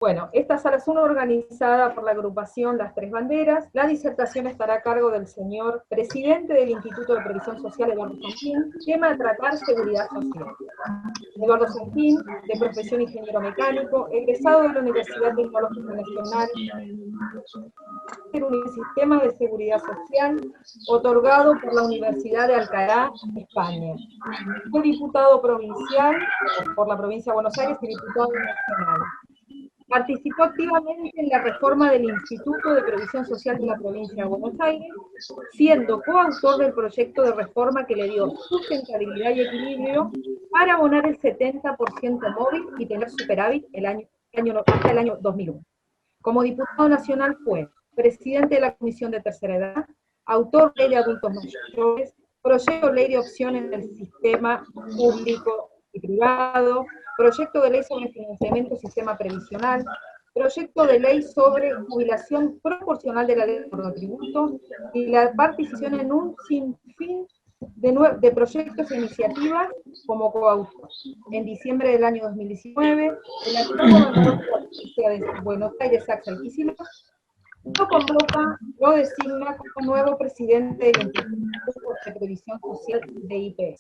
Bueno, esta sala es una organizada por la agrupación Las Tres Banderas. La disertación estará a cargo del señor presidente del Instituto de Previsión Social, Eduardo Santín, tema a tratar seguridad social. Eduardo Santín, de profesión ingeniero mecánico, egresado de la Universidad Tecnológica Nacional, un sistema de seguridad social otorgado por la Universidad de Alcalá, España. Fue diputado provincial por la provincia de Buenos Aires y diputado nacional. Participó activamente en la reforma del Instituto de Previsión Social de la provincia de Buenos Aires, siendo coautor del proyecto de reforma que le dio sustentabilidad y equilibrio para abonar el 70% móvil y tener superávit hasta el año 2001. Como diputado nacional fue presidente de la Comisión de Tercera Edad, autor de ley de adultos mayores, proyecto de ley de opciones del sistema público y privado, proyecto de ley sobre financiamiento y sistema previsional, proyecto de ley sobre jubilación proporcional de la ley de monotributo y la participación en un sinfín de proyectos e iniciativas como coautor. En diciembre del año 2019, el actual gobernador de la provincia de Buenos Aires, Axel Kicillof, lo convoca, lo designa como nuevo presidente del Instituto de Previsión Social de IPS.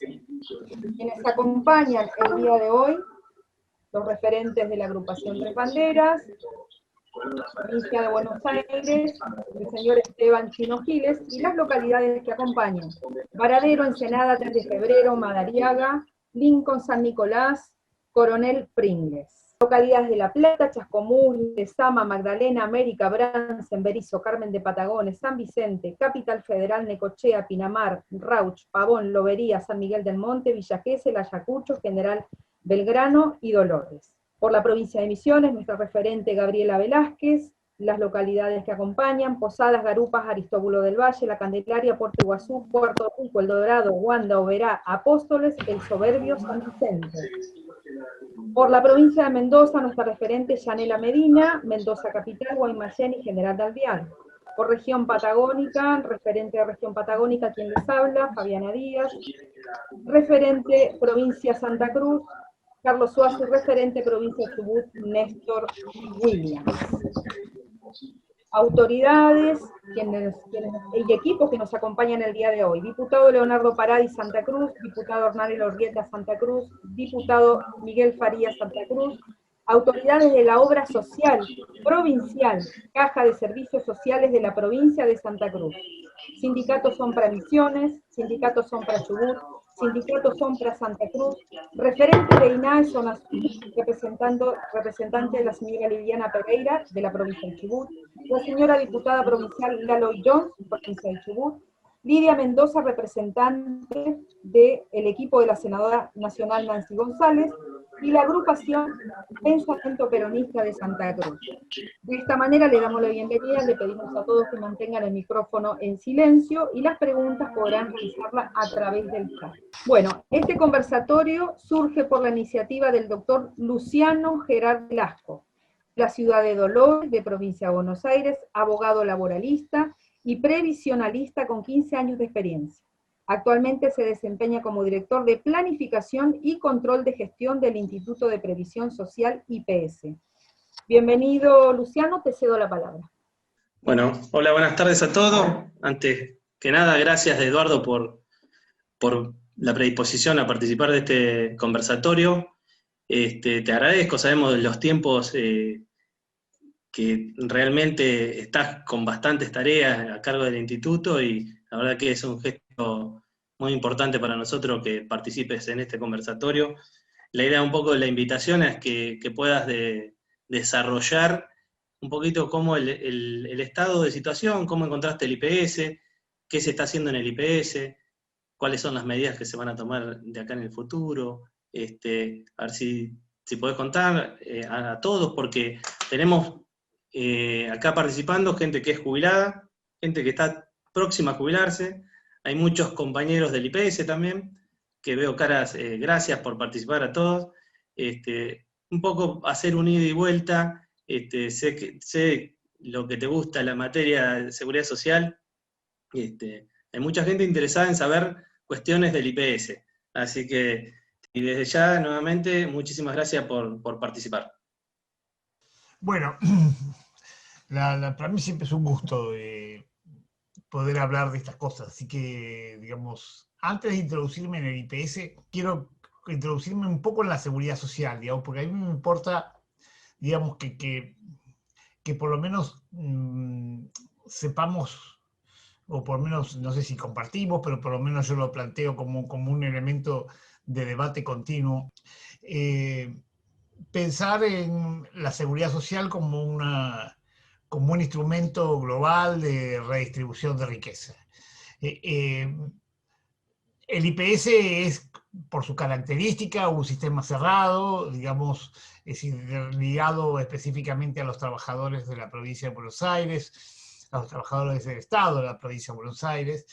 Quienes acompañan el día de hoy, los referentes de la agrupación Tres Banderas, provincia de Buenos Aires, el señor Esteban Chino Giles, y las localidades que acompañan: Varadero, Ensenada, 3 de Febrero, Madariaga, Lincoln, San Nicolás, Coronel Pringles. Localidades de La Plata, Chascomús, Lezama, Magdalena, América, Bransen, Berisso, Carmen de Patagones, San Vicente, Capital Federal, Necochea, Pinamar, Rauch, Pavón, Lobería, San Miguel del Monte, Villa Gesell, Ayacucho, General Belgrano y Dolores. Por la provincia de Misiones, nuestra referente Gabriela Velázquez, las localidades que acompañan: Posadas, Garupas, Aristóbulo del Valle, La Candelaria, Puerto Iguazú, Puerto Rico, El Dorado, Guanda, Oberá, Apóstoles, El Soberbio, San Vicente. Por la provincia de Mendoza, nuestra referente Yanela Medina, Mendoza Capital, Guaymallén y General de Alvear. Por región patagónica, referente de región patagónica, quien les habla, Fabiana Díaz. Referente provincia Santa Cruz, Carlos Suazo, y referente provincia de Chubut, Néstor Williams. Autoridades y equipos que nos acompañan el día de hoy: diputado Leonardo Paradis, Santa Cruz; diputado Hernán Elorrieta, Santa Cruz; diputado Miguel Farías, Santa Cruz; autoridades de la obra social provincial, Caja de Servicios Sociales de la provincia de Santa Cruz; sindicatos Sompra Misiones, sindicatos Sompra Chubut, sindicatos Sompra Santa Cruz; referente de INAE Zona Sur, representante de la señora Liliana Pereira, de la provincia de Chubut; la señora diputada provincial Laloy Jones, provincia de Chubut; Lidia Mendoza, representante del equipo de la senadora nacional Nancy González; y la agrupación Pensamiento Peronista de Santa Cruz. De esta manera le damos la bienvenida, le pedimos a todos que mantengan el micrófono en silencio y las preguntas podrán realizarlas a través del chat. Bueno, este conversatorio surge por la iniciativa del doctor Luciano Gerard Velasco, de la ciudad de Dolores, de provincia de Buenos Aires, abogado laboralista y previsionalista con 15 años de experiencia. Actualmente se desempeña como director de Planificación y Control de Gestión del Instituto de Previsión Social IPS. Bienvenido, Luciano, te cedo la palabra. Bueno, hola, buenas tardes a todos. Antes que nada, gracias Eduardo por la predisposición a participar de este conversatorio. Te agradezco, sabemos de los tiempos que realmente estás con bastantes tareas a cargo del instituto y la verdad que es un gesto muy importante para nosotros que participes en este conversatorio. La idea un poco de la invitación es que puedas desarrollar un poquito cómo el estado de situación, cómo encontraste el IPS, qué se está haciendo en el IPS, cuáles son las medidas que se van a tomar de acá en el futuro, a ver si podés contar a todos, porque tenemos acá participando gente que es jubilada, gente que está próxima a jubilarse, hay muchos compañeros del IPS también, que veo caras, gracias por participar a todos, un poco hacer un ida y vuelta, sé lo que te gusta, la materia de seguridad social, hay mucha gente interesada en saber cuestiones del IPS, así que, y desde ya, nuevamente, muchísimas gracias por participar. Bueno, para mí siempre es un gusto poder hablar de estas cosas, así que, digamos, antes de introducirme en el IPS, quiero introducirme un poco en la seguridad social, digamos, porque a mí me importa, digamos, que por lo menos sepamos, o por lo menos, no sé si compartimos, pero por lo menos yo lo planteo como un elemento de debate continuo. Pensar en la seguridad social como un instrumento global de redistribución de riqueza. El IPS es, por su característica, un sistema cerrado, digamos, es ligado específicamente a los trabajadores de la provincia de Buenos Aires, a los trabajadores del Estado de la provincia de Buenos Aires,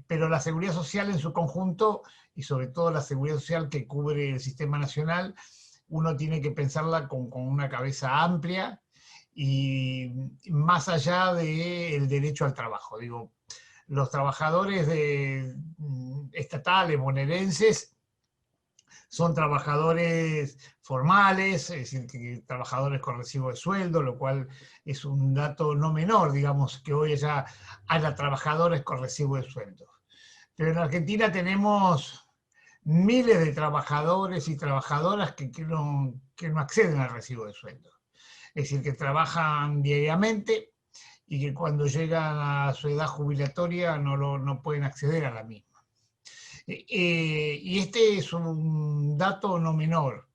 pero la seguridad social en su conjunto, y sobre todo la seguridad social que cubre el sistema nacional, uno tiene que pensarla con una cabeza amplia y más allá del derecho al trabajo. Digo, los trabajadores estatales bonaerenses son trabajadores formales, es decir, trabajadores con recibo de sueldo, lo cual es un dato no menor, digamos, que hoy ya haya trabajadores con recibo de sueldo. Pero en Argentina tenemos miles de trabajadores y trabajadoras que no acceden al recibo de sueldo. Es decir, que trabajan diariamente y que cuando llegan a su edad jubilatoria no pueden acceder a la misma. Y este es un dato no menor.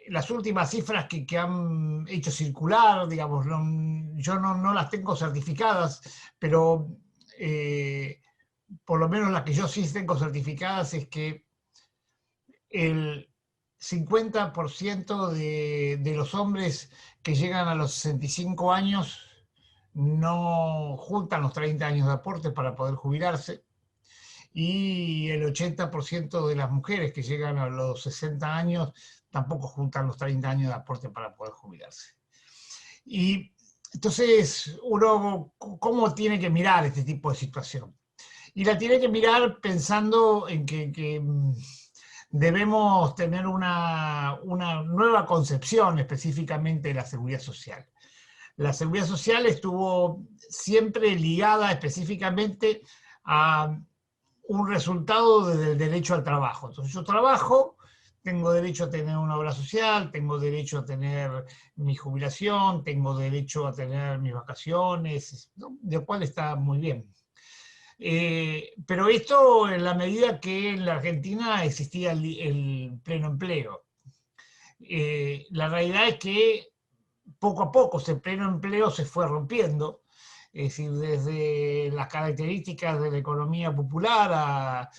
Las últimas cifras que han hecho circular, digamos, yo no las tengo certificadas, pero por lo menos las que yo sí tengo certificadas es que el 50% de los hombres que llegan a los 65 años no juntan los 30 años de aporte para poder jubilarse, y el 80% de las mujeres que llegan a los 60 años tampoco juntan los 30 años de aporte para poder jubilarse. Y entonces, uno, ¿cómo tiene que mirar este tipo de situación? Y la tiene que mirar pensando en que debemos tener una nueva concepción específicamente de la seguridad social. La seguridad social estuvo siempre ligada específicamente a un resultado del derecho al trabajo. Entonces yo trabajo, tengo derecho a tener una obra social, tengo derecho a tener mi jubilación, tengo derecho a tener mis vacaciones, ¿no? De lo cual está muy bien. Pero esto en la medida que en la Argentina existía el pleno empleo. La realidad es que poco a poco ese pleno empleo se fue rompiendo, es decir, desde las características de la economía popular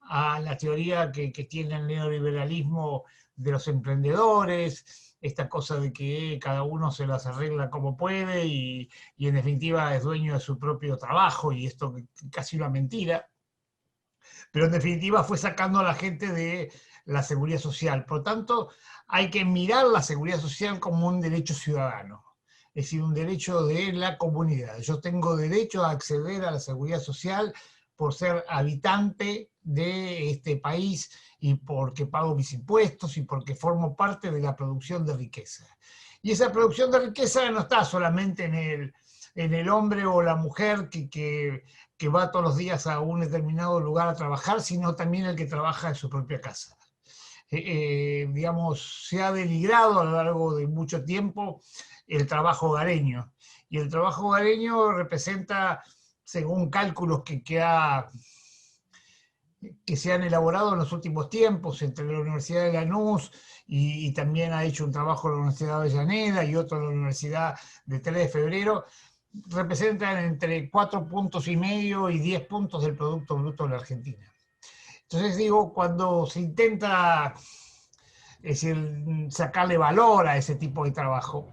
a la teoría que tiene el neoliberalismo de los emprendedores, esta cosa de que cada uno se las arregla como puede y en definitiva es dueño de su propio trabajo, y esto casi una mentira, pero en definitiva fue sacando a la gente de la seguridad social. Por lo tanto, hay que mirar la seguridad social como un derecho ciudadano, es decir, un derecho de la comunidad. Yo tengo derecho a acceder a la seguridad social por ser habitante de este país y porque pago mis impuestos y porque formo parte de la producción de riqueza. Y esa producción de riqueza no está solamente en el hombre o la mujer que va todos los días a un determinado lugar a trabajar, sino también el que trabaja en su propia casa. Digamos, se ha denigrado a lo largo de mucho tiempo el trabajo hogareño. Y el trabajo hogareño representa, según cálculos que se han elaborado en los últimos tiempos entre la Universidad de Lanús y también ha hecho un trabajo en la Universidad de Avellaneda y otro en la Universidad de 3 de Febrero, representan entre 4,5 puntos y 10 puntos del Producto Bruto de la Argentina. Entonces digo, cuando se intenta, es decir, sacarle valor a ese tipo de trabajo,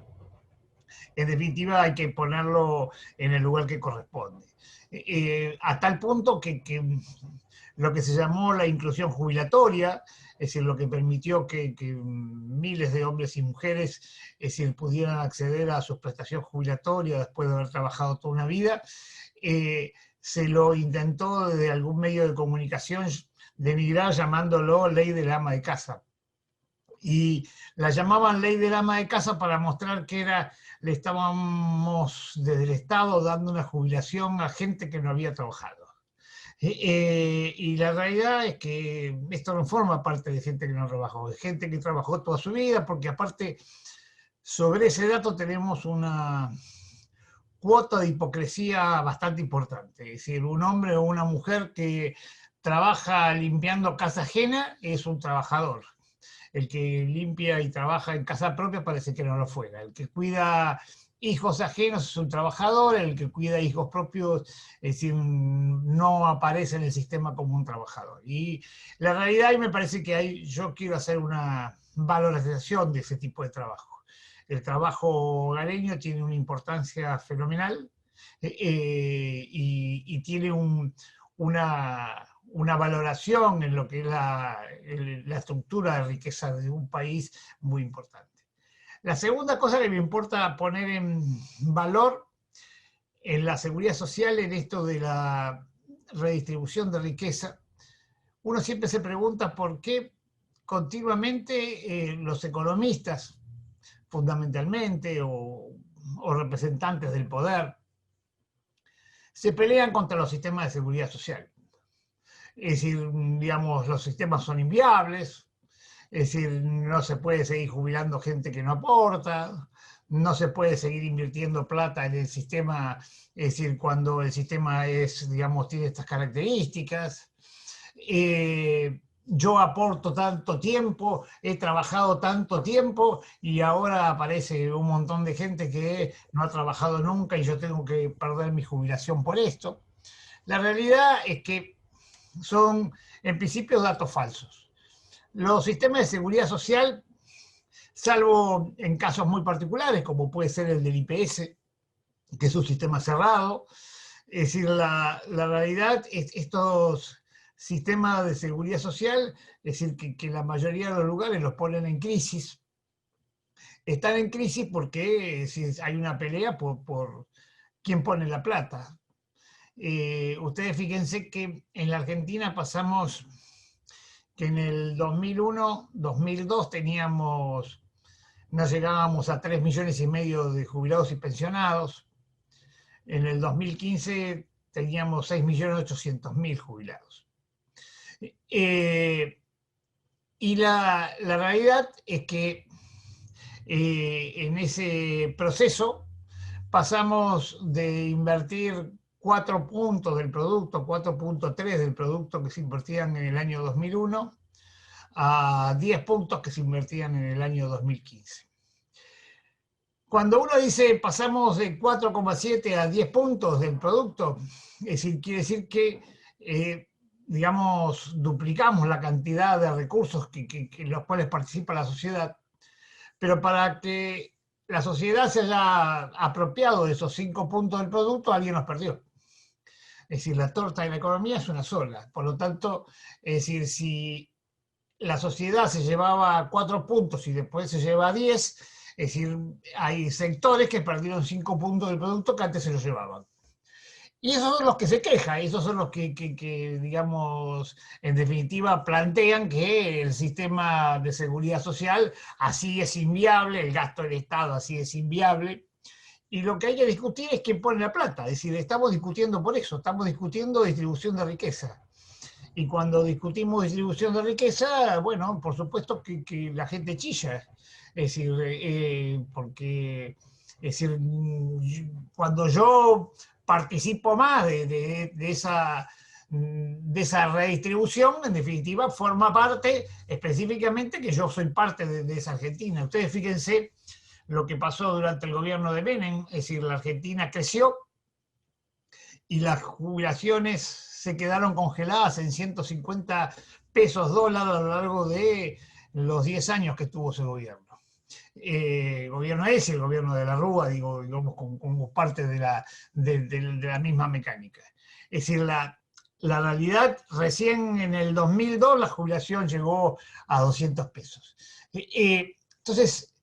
en definitiva hay que ponerlo en el lugar que corresponde. A tal punto que lo que se llamó la inclusión jubilatoria, es decir, lo que permitió que miles de hombres y mujeres, es decir, pudieran acceder a su prestación jubilatoria después de haber trabajado toda una vida, se lo intentó desde algún medio de comunicación denigrar llamándolo ley del ama de casa. y la llamaban ley del ama de casa para mostrar que le estábamos desde el Estado dando una jubilación a gente que no había trabajado. Y la realidad es que esto no forma parte de gente que no trabajó, es gente que trabajó toda su vida, porque aparte sobre ese dato tenemos una cuota de hipocresía bastante importante. Es decir, un hombre o una mujer que trabaja limpiando casa ajena es un trabajador. El que limpia y trabaja en casa propia parece que no lo fuera. El que cuida hijos ajenos es un trabajador, el que cuida hijos propios, es decir, no aparece en el sistema como un trabajador. Y la realidad, y me parece que yo quiero hacer una valorización de ese tipo de trabajo. El trabajo hogareño tiene una importancia fenomenal y tiene una valoración en lo que es la estructura de riqueza de un país muy importante. La segunda cosa que me importa poner en valor en la seguridad social, en esto de la redistribución de riqueza, uno siempre se pregunta por qué continuamente los economistas, fundamentalmente, o representantes del poder, se pelean contra los sistemas de seguridad social. Es decir, digamos, los sistemas son inviables, es decir, no se puede seguir jubilando gente que no aporta, no se puede seguir invirtiendo plata en el sistema, es decir, cuando el sistema digamos, tiene estas características. Yo aporto tanto tiempo, he trabajado tanto tiempo y ahora aparece un montón de gente que no ha trabajado nunca y yo tengo que perder mi jubilación por esto. La realidad es que son, en principio, datos falsos. Los sistemas de seguridad social, salvo en casos muy particulares, como puede ser el del IPS, que es un sistema cerrado, es decir, la realidad es estos sistemas de seguridad social, es decir, que la mayoría de los lugares los ponen en crisis. Están en crisis porque hay una pelea por quién pone la plata. Ustedes fíjense que en la Argentina pasamos que en el 2001, 2002 no llegábamos a 3,5 millones de jubilados y pensionados. En el 2015 teníamos 6,800,000 jubilados. Y la realidad es que en ese proceso pasamos de invertir 4 puntos del producto, 4,3 del producto que se invertían en el año 2001, a 10 puntos que se invertían en el año 2015. Cuando uno dice pasamos de 4,7 a 10 puntos del producto, quiere decir que, digamos, duplicamos la cantidad de recursos en los cuales participa la sociedad, pero para que la sociedad se haya apropiado de esos 5 puntos del producto, alguien los perdió. Es decir, la torta de la economía es una sola. Por lo tanto, es decir, si la sociedad se llevaba 4 puntos y después se lleva 10, es decir, hay sectores que perdieron 5 puntos del producto que antes se los llevaban. Y esos son los que se quejan, esos son los que, digamos, en definitiva plantean que el sistema de seguridad social así es inviable, el gasto del Estado así es inviable. Y lo que hay que discutir es quién pone la plata. Es decir, estamos discutiendo por eso, estamos discutiendo distribución de riqueza. Y cuando discutimos distribución de riqueza, bueno, por supuesto que la gente chilla. Es decir, porque cuando yo participo más de esa redistribución, en definitiva, forma parte específicamente que yo soy parte de esa Argentina. Ustedes fíjense lo que pasó durante el gobierno de Menem, es decir, la Argentina creció y las jubilaciones se quedaron congeladas en 150 pesos dólar a lo largo de los 10 años que estuvo ese gobierno. El gobierno ese, el gobierno de la Rúa, digamos, como parte de la misma mecánica. Es decir, la realidad, recién en el 2002 la jubilación llegó a 200 pesos. Entonces,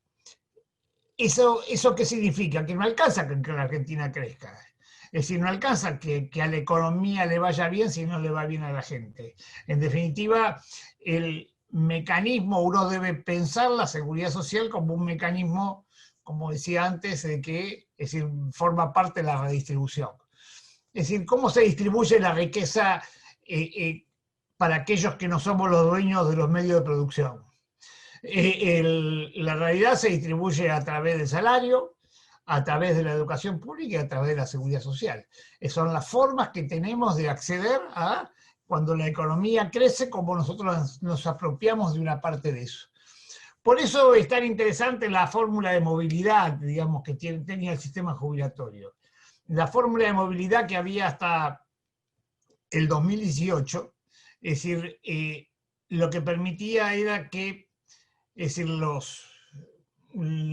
¿eso qué significa? Que no alcanza que la Argentina crezca. Es decir, no alcanza que a la economía le vaya bien si no le va bien a la gente. En definitiva, mecanismo, uno debe pensar la seguridad social como un mecanismo, como decía antes, de que, es decir, forma parte de la redistribución. Es decir, cómo se distribuye la riqueza para aquellos que no somos los dueños de los medios de producción. La realidad se distribuye a través del salario, a través de la educación pública y a través de la seguridad social. Son las formas que tenemos de acceder a cuando la economía crece, como nosotros nos apropiamos de una parte de eso. Por eso es tan interesante la fórmula de movilidad, digamos, que tenía el sistema jubilatorio. La fórmula de movilidad que había hasta el 2018, es decir, lo que permitía era que, es decir, los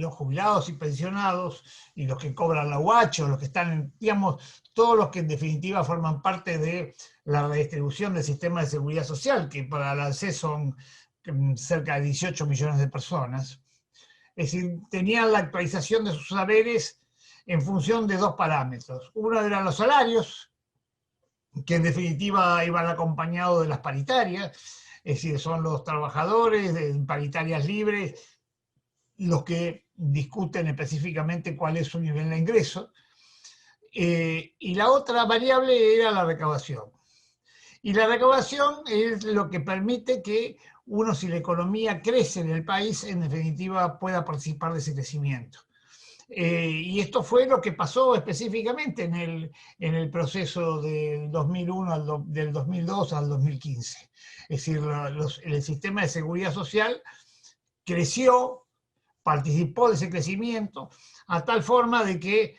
jubilados y pensionados, y los que cobran la UH, los que están, digamos, todos los que en definitiva forman parte de la redistribución del sistema de seguridad social, que para la ANSES son cerca de 18 millones de personas. Es decir, tenían la actualización de sus saberes en función de dos parámetros. Uno eran los salarios, que en definitiva iban acompañados de las paritarias, es decir, son los trabajadores de paritarias libres los que discuten específicamente cuál es su nivel de ingreso. Y la otra variable era la recaudación. Y la recaudación es lo que permite que uno, si la economía crece en el país, en definitiva pueda participar de ese crecimiento. Y esto fue lo que pasó específicamente en el proceso del 2001 del 2002 al 2015. Es decir, el sistema de seguridad social creció, participó de ese crecimiento, a tal forma de que,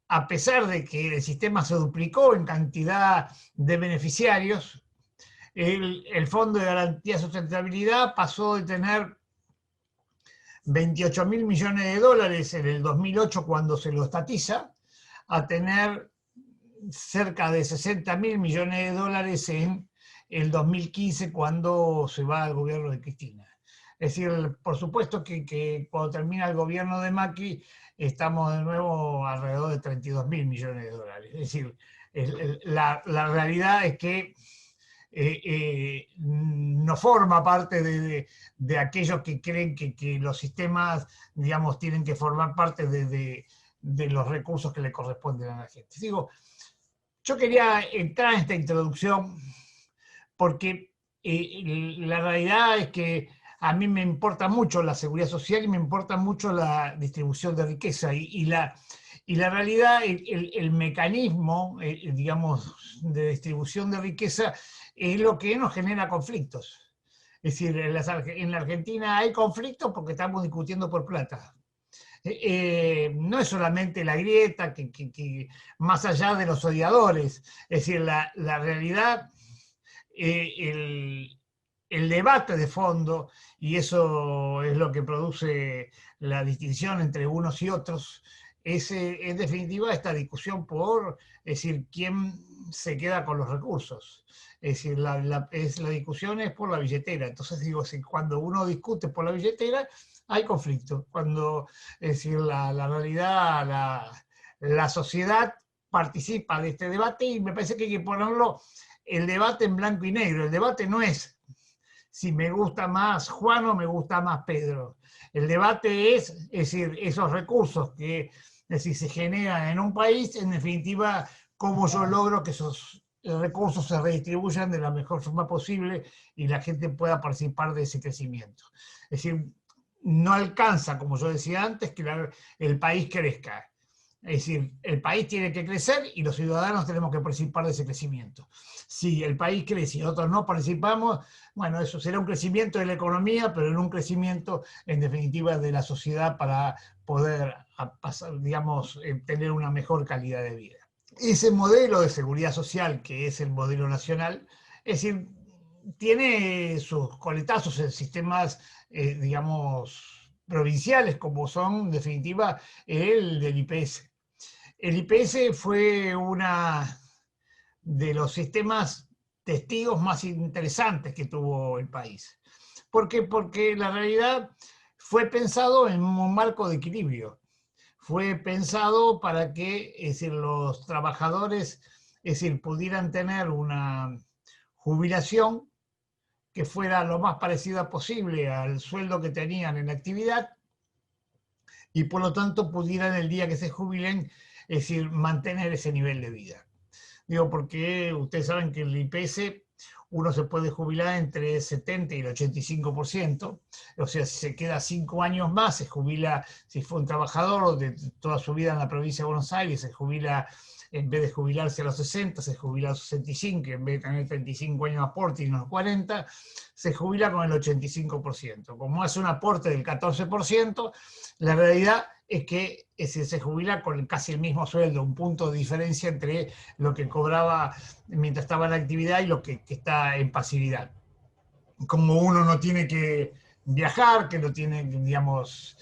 a pesar de que el sistema se duplicó en cantidad de beneficiarios, el Fondo de Garantía de Sustentabilidad pasó de tener 28.000 millones de dólares en el 2008 cuando se lo estatiza, a tener cerca de 60.000 millones de dólares en el 2015 cuando se va al gobierno de Cristina. Es decir, por supuesto que cuando termina el gobierno de Macri estamos de nuevo alrededor de 32.000 millones de dólares. Es decir, la realidad es que no forma parte de aquellos que creen que los sistemas, digamos, tienen que formar parte de los recursos que le corresponden a la gente. Digo, yo quería entrar en esta introducción porque la realidad es que a mí me importa mucho la seguridad social y me importa mucho la distribución de riqueza y la realidad, el mecanismo, digamos, de distribución de riqueza es lo que nos genera conflictos. Es decir, en la Argentina hay conflictos porque estamos discutiendo por plata. No es solamente la grieta, que más allá de los odiadores, es decir, la realidad, el debate de fondo, y eso es lo que produce la distinción entre unos y otros, es en definitiva esta discusión por, es decir, quién se queda con los recursos. Es decir, la discusión es por la billetera. Entonces digo, cuando uno discute por la billetera, hay conflicto. Cuando, es decir, la realidad, la sociedad participa de este debate y me parece que hay que ponerlo, el debate en blanco y negro. El debate no es si me gusta más Juan o me gusta más Pedro. El debate es decir, esos recursos que, es decir, se generan en un país, en definitiva, cómo yo logro que esos recursos se redistribuyan de la mejor forma posible y la gente pueda participar de ese crecimiento. Es decir, no alcanza, como yo decía antes, que el país crezca. Es decir, el país tiene que crecer y los ciudadanos tenemos que participar de ese crecimiento. Si el país crece y nosotros no participamos, bueno, eso será un crecimiento de la economía, pero no un crecimiento, en definitiva, de la sociedad para poder, digamos, tener una mejor calidad de vida. Ese modelo de seguridad social, que es el modelo nacional, es decir, tiene sus coletazos en sistemas, digamos, provinciales, como son, en definitiva, el del IPS. El IPS fue uno de los sistemas testigos más interesantes que tuvo el país. ¿Por qué? Porque la realidad fue pensado en un marco de equilibrio. Fue pensado para que, es decir, los trabajadores, es decir, pudieran tener una jubilación que fuera lo más parecida posible al sueldo que tenían en actividad y por lo tanto pudieran el día que se jubilen, es decir, mantener ese nivel de vida. Digo, porque ustedes saben que el IPS uno se puede jubilar entre el 70 y el 85%, o sea, si se queda 5 años más, se jubila, si fue un trabajador de toda su vida en la provincia de Buenos Aires, se jubila, en vez de jubilarse a los 60, se jubila a los 65, y en vez de tener 35 años de aporte y unos 40, se jubila con el 85%. Como hace un aporte del 14%, la realidad es que se jubila con casi el mismo sueldo, un punto de diferencia entre lo que cobraba mientras estaba en la actividad y lo que está en pasividad. Como uno no tiene que viajar, que no tiene, digamos,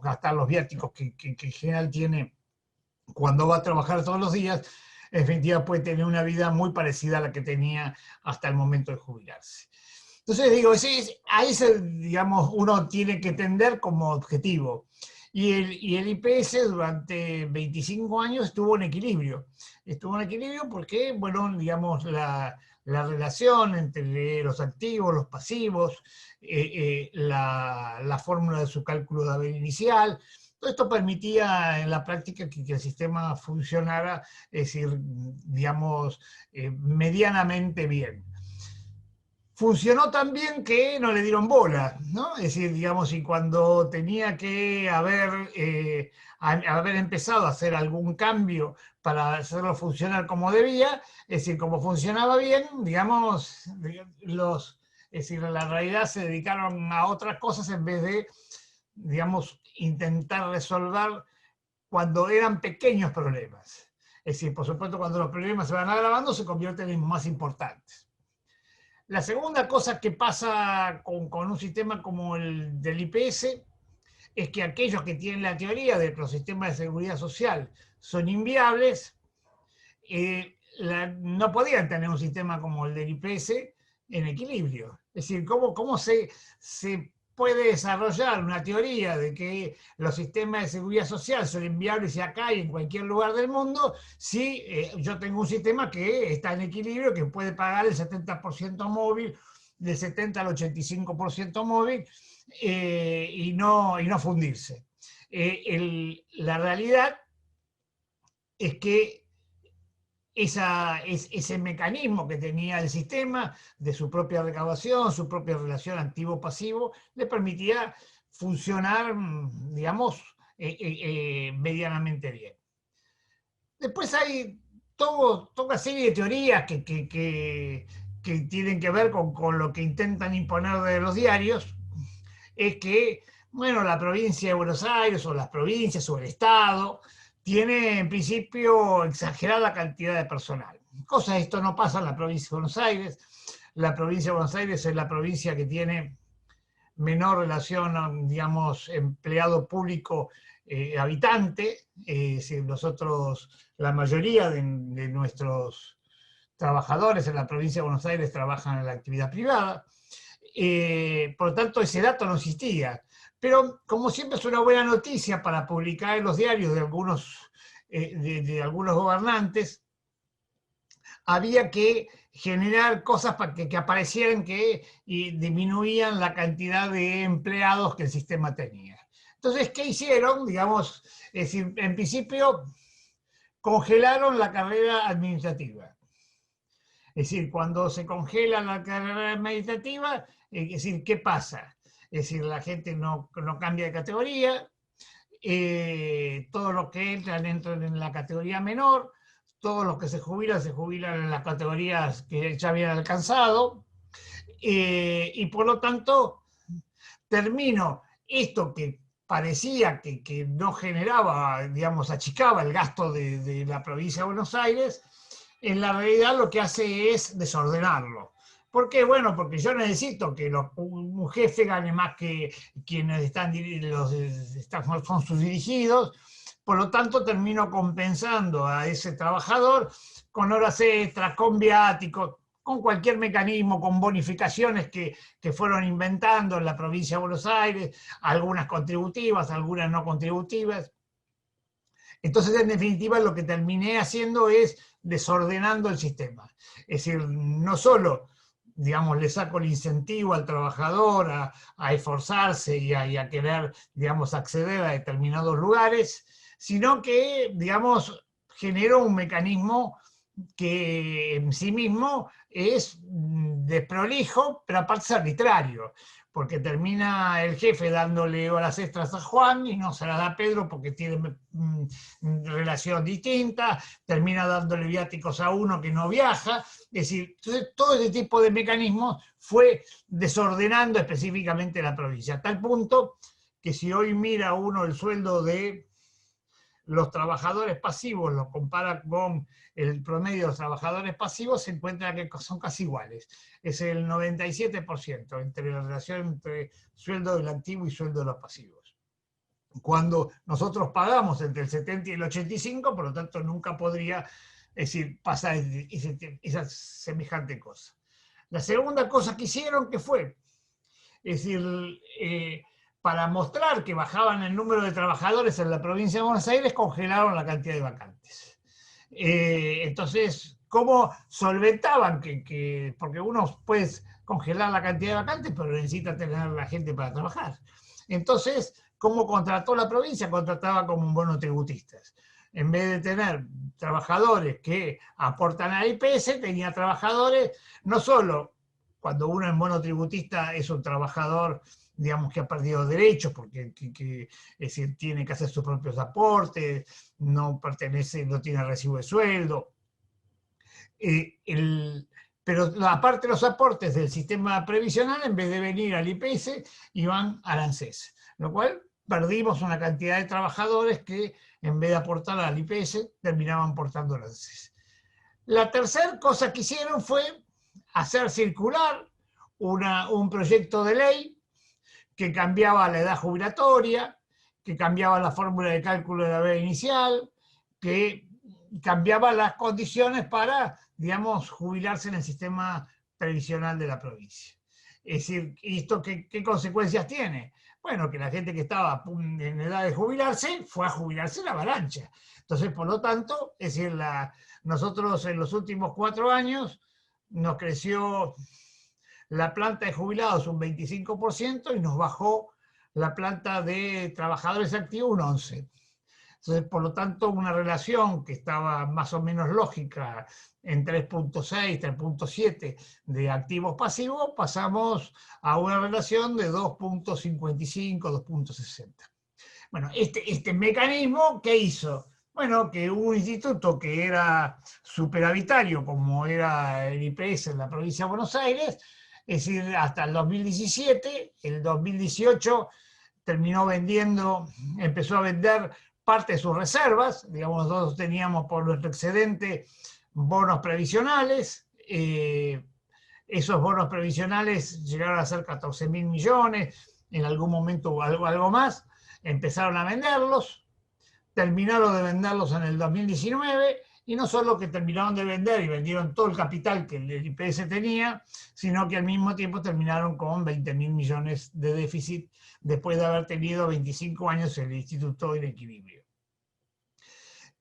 gastar los viáticos que en general tiene cuando va a trabajar todos los días, en definitiva puede tener una vida muy parecida a la que tenía hasta el momento de jubilarse. Entonces digo, a ese, digamos, uno tiene que tender como objetivo. Y el IPS durante 25 años estuvo en equilibrio. Estuvo en equilibrio porque, bueno, digamos, la relación entre los activos, los pasivos, la fórmula de su cálculo de haber inicial, todo esto permitía en la práctica que el sistema funcionara, es decir, digamos, medianamente bien. Funcionó tan bien que no le dieron bola, ¿no? Es decir, digamos, y cuando tenía que haber empezado a hacer algún cambio para hacerlo funcionar como debía, es decir, como funcionaba bien, digamos, es decir, en la realidad se dedicaron a otras cosas en vez de, digamos, intentar resolver cuando eran pequeños problemas. Es decir, por supuesto, cuando los problemas se van agravando, se convierten en más importantes. La segunda cosa que pasa con un sistema como el del IPS es que aquellos que tienen la teoría de que los sistemas de seguridad social son inviables, no podían tener un sistema como el del IPS en equilibrio. Es decir, ¿cómo se puede desarrollar una teoría de que los sistemas de seguridad social son inviables y acá y en cualquier lugar del mundo si yo tengo un sistema que está en equilibrio, que puede pagar el 70% móvil, del 70 al 85% móvil y no fundirse? La realidad es que ese mecanismo que tenía el sistema de su propia recaudación, su propia relación activo-pasivo, le permitía funcionar, digamos, medianamente bien. Después hay toda una serie de teorías que tienen que ver con lo que intentan imponer de los diarios, es que, bueno, la provincia de Buenos Aires o las provincias o el Estado tiene en principio exagerada cantidad de personal. Cosa esto no pasa en la provincia de Buenos Aires. La provincia de Buenos Aires es la provincia que tiene menor relación, digamos, empleado público habitante. Nosotros, la mayoría de nuestros trabajadores en la provincia de Buenos Aires trabajan en la actividad privada. Por lo tanto, ese dato no existía. Pero como siempre es una buena noticia para publicar en los diarios de algunos gobernantes, había que generar cosas para que aparecieran que disminuían la cantidad de empleados que el sistema tenía. Entonces, ¿qué hicieron? Digamos, es decir, en principio congelaron la carrera administrativa. Es decir, cuando se congela la carrera administrativa, es decir, ¿qué pasa? Es decir, la gente no cambia de categoría, todos los que entran en la categoría menor, todos los que se jubilan en las categorías que ya habían alcanzado, y por lo tanto termino esto que parecía que no generaba, digamos, achicaba el gasto de la provincia de Buenos Aires, en la realidad lo que hace es desordenarlo. ¿Por qué? Bueno, porque yo necesito que un jefe gane más que quienes son sus dirigidos, por lo tanto termino compensando a ese trabajador con horas extras, con viáticos, con cualquier mecanismo, con bonificaciones que fueron inventando en la provincia de Buenos Aires, algunas contributivas, algunas no contributivas. Entonces, en definitiva, lo que terminé haciendo es desordenando el sistema. Es decir, no solo digamos, le saco el incentivo al trabajador a esforzarse y a querer, digamos, acceder a determinados lugares, sino que, digamos, genero un mecanismo que en sí mismo es desprolijo, pero aparte es arbitrario, porque termina el jefe dándole horas extras a Juan y no se las da a Pedro porque tiene relación distinta, termina dándole viáticos a uno que no viaja, es decir, entonces, todo ese tipo de mecanismos fue desordenando específicamente la provincia, a tal punto que si hoy mira uno el sueldo de los trabajadores pasivos, lo compara con el promedio de los trabajadores pasivos, se encuentra que son casi iguales. Es el 97% entre la relación entre sueldo del activo y sueldo de los pasivos. Cuando nosotros pagamos entre el 70 y el 85, por lo tanto nunca podría, es decir, pasar esa semejante cosa. La segunda cosa que hicieron, ¿qué fue? Es decir, para mostrar que bajaban el número de trabajadores en la provincia de Buenos Aires, congelaron la cantidad de vacantes. Entonces, ¿cómo solventaban? Porque uno puede congelar la cantidad de vacantes, pero necesita tener la gente para trabajar. Entonces, ¿cómo contrató la provincia? Contrataba como un bono tributistas. En vez de tener trabajadores que aportan a IPS, tenía trabajadores, no solo cuando uno es monotributista es un trabajador, digamos, que ha perdido derechos, porque es decir, tiene que hacer sus propios aportes, no pertenece, no tiene recibo de sueldo. Pero aparte los aportes del sistema previsional, en vez de venir al IPS, iban al ANSES, lo cual perdimos una cantidad de trabajadores que, en vez de aportar al IPS, terminaban aportando al ANSES. La tercera cosa que hicieron fue hacer circular un proyecto de ley que cambiaba la edad jubilatoria, que cambiaba la fórmula de cálculo de la edad inicial, que cambiaba las condiciones para, digamos, jubilarse en el sistema previsional de la provincia. Es decir, ¿esto qué consecuencias tiene? Bueno, que la gente que estaba en edad de jubilarse fue a jubilarse en la avalancha. Entonces, por lo tanto, es decir, nosotros en los últimos 4 años nos creció la planta de jubilados un 25% y nos bajó la planta de trabajadores activos un 11%. Entonces, por lo tanto, una relación que estaba más o menos lógica en 3.6, 3.7 de activos pasivos, pasamos a una relación de 2.55, 2.60. Bueno, este mecanismo, ¿qué hizo? Bueno, que un instituto que era superavitario, como era el IPS en la provincia de Buenos Aires, es decir, hasta el 2017, el 2018 terminó vendiendo, empezó a vender parte de sus reservas, digamos, nosotros teníamos por nuestro excedente bonos previsionales, esos bonos previsionales llegaron a ser 14.000 millones, en algún momento algo más, empezaron a venderlos, terminaron de venderlos en el 2019, y no solo que terminaron de vender y vendieron todo el capital que el IPS tenía, sino que al mismo tiempo terminaron con 20.000 millones de déficit después de haber tenido 25 años el Instituto en equilibrio.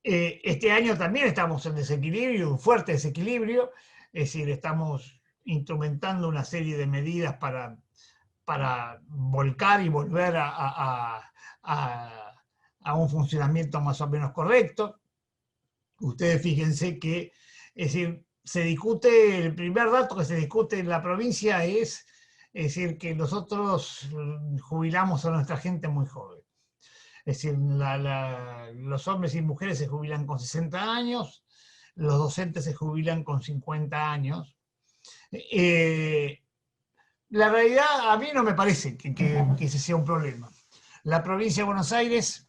Este año también estamos en desequilibrio, un fuerte desequilibrio, es decir, estamos instrumentando una serie de medidas para volcar y volver a un funcionamiento más o menos correcto. Ustedes fíjense que, es decir, se discute, el primer dato que se discute en la provincia es decir, que nosotros jubilamos a nuestra gente muy joven. Es decir, los hombres y mujeres se jubilan con 60 años, los docentes se jubilan con 50 años. La realidad, a mí no me parece que ese sea un problema. La provincia de Buenos Aires,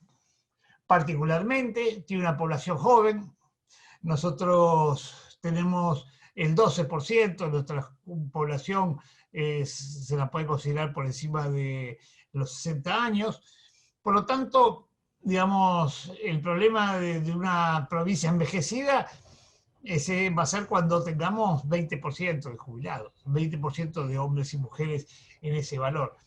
particularmente, tiene una población joven. Nosotros tenemos el 12% de nuestra población, se la puede considerar por encima de los 60 años. Por lo tanto, digamos, el problema de una provincia envejecida va a ser cuando tengamos 20% de jubilados, 20% de hombres y mujeres en ese valor.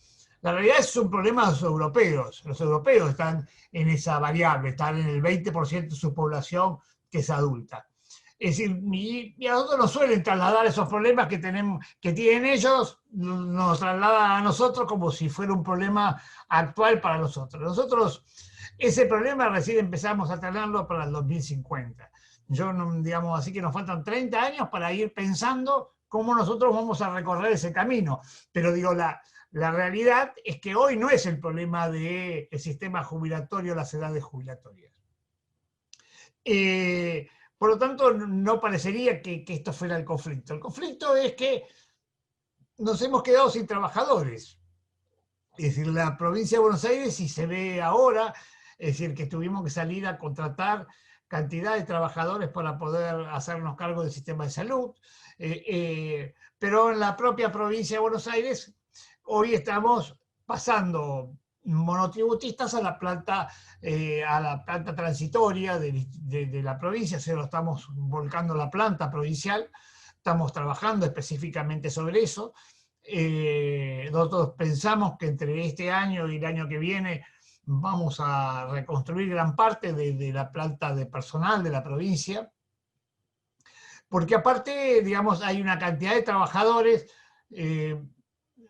La realidad es un problema de los europeos. Los europeos están en esa variable, están en el 20% de su población que es adulta. Es decir, y a nosotros nos suelen trasladar esos problemas que tienen ellos, nos trasladan a nosotros como si fuera un problema actual para nosotros. Nosotros ese problema recién empezamos a trasladarlo para el 2050. Digamos, así que nos faltan 30 años para ir pensando cómo nosotros vamos a recorrer ese camino. Pero digo, la realidad es que hoy no es el problema del sistema jubilatorio, las edades jubilatorias. Por lo tanto, no parecería que esto fuera el conflicto. El conflicto es que nos hemos quedado sin trabajadores. Es decir, la provincia de Buenos Aires, si se ve ahora, es decir, que tuvimos que salir a contratar cantidad de trabajadores para poder hacernos cargo del sistema de salud, pero en la propia provincia de Buenos Aires, hoy estamos pasando monotributistas a la planta transitoria de la provincia, se lo estamos volcando la planta provincial, estamos trabajando específicamente sobre eso. Nosotros pensamos que entre este año y el año que viene vamos a reconstruir gran parte de la planta de personal de la provincia, porque aparte, digamos, hay una cantidad de trabajadores,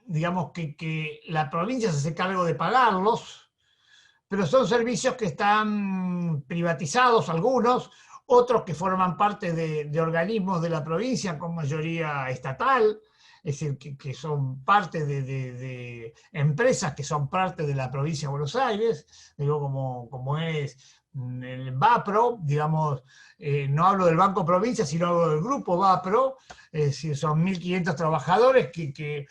digamos, que la provincia se hace cargo de pagarlos, pero son servicios que están privatizados algunos, otros que forman parte de organismos de la provincia con mayoría estatal, es decir, que son parte de empresas que son parte de la provincia de Buenos Aires, digo, como es el BAPRO, digamos, no hablo del Banco Provincia, sino hablo del grupo BAPRO, es decir, son 1.500 trabajadores que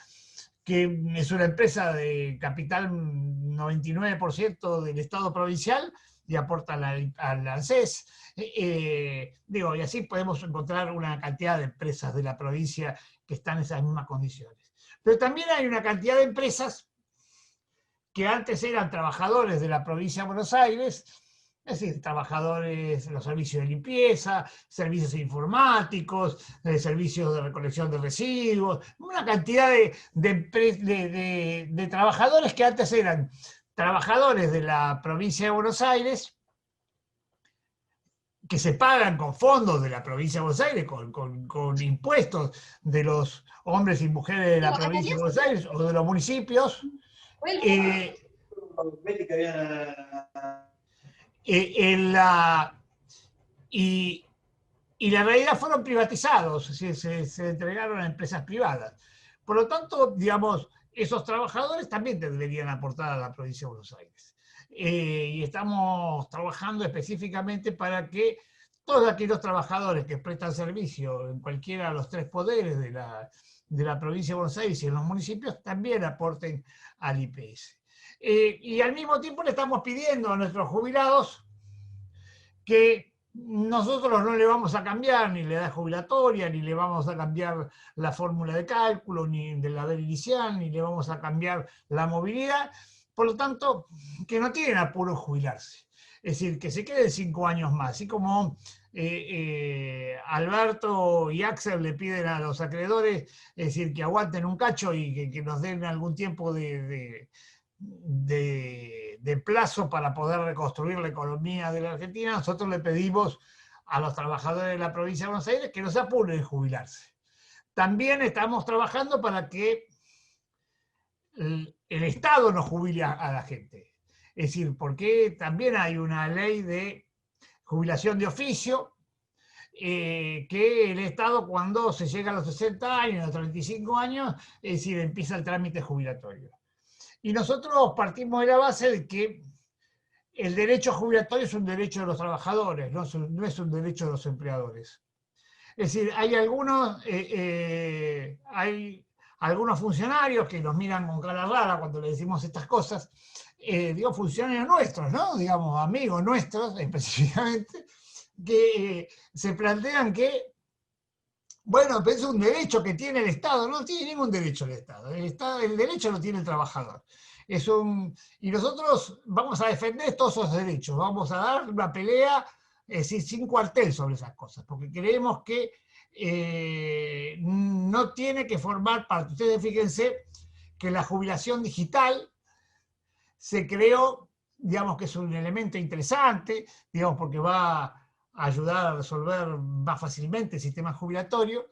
es una empresa de capital 99% del Estado provincial y aporta al ANSES. Digo, y así podemos encontrar una cantidad de empresas de la provincia que están en esas mismas condiciones. Pero también hay una cantidad de empresas que antes eran trabajadores de la provincia de Buenos Aires, es decir, trabajadores en los servicios de limpieza, servicios informáticos, servicios de recolección de residuos, una cantidad de trabajadores que antes eran trabajadores de la provincia de Buenos Aires, que se pagan con fondos de la provincia de Buenos Aires, con impuestos de los hombres y mujeres de la provincia de Buenos Aires o de los municipios. Y la realidad fueron privatizados, se entregaron a empresas privadas. Por lo tanto, digamos, esos trabajadores también deberían aportar a la provincia de Buenos Aires. Y estamos trabajando específicamente para que todos aquellos trabajadores que prestan servicio en cualquiera de los tres poderes de la provincia de Buenos Aires y en los municipios también aporten al IPS. Y al mismo tiempo le estamos pidiendo a nuestros jubilados que nosotros no le vamos a cambiar ni la edad jubilatoria, ni le vamos a cambiar la fórmula de cálculo, ni del haber inicial, ni le vamos a cambiar la movilidad. Por lo tanto, que no tienen apuro jubilarse. Es decir, que se queden 5 años más. Así como Alberto y Axel le piden a los acreedores, es decir, que aguanten un cacho y que nos den algún tiempo de plazo para poder reconstruir la economía de la Argentina, nosotros le pedimos a los trabajadores de la provincia de Buenos Aires que no se apuren en jubilarse. También estamos trabajando para que el Estado no jubile a la gente. Es decir, porque también hay una ley de jubilación de oficio, que el Estado, cuando se llega a los 60 años, a los 35 años, es decir, empieza el trámite jubilatorio. Y nosotros partimos de la base de que el derecho jubilatorio es un derecho de los trabajadores, no es un derecho de los empleadores. Es decir, hay algunos funcionarios que nos miran con cara rara cuando le decimos estas cosas, digo, funcionarios nuestros, ¿no? Digamos, amigos nuestros específicamente, que se plantean que, bueno, es un derecho que tiene el Estado. No tiene ningún derecho el Estado. El derecho lo tiene el trabajador. Y nosotros vamos a defender todos esos derechos, vamos a dar una pelea, es decir, sin cuartel sobre esas cosas, porque creemos que no tiene que formar parte. Ustedes fíjense que la jubilación digital se creó, digamos que es un elemento interesante, digamos, porque va ayudar a resolver más fácilmente el sistema jubilatorio,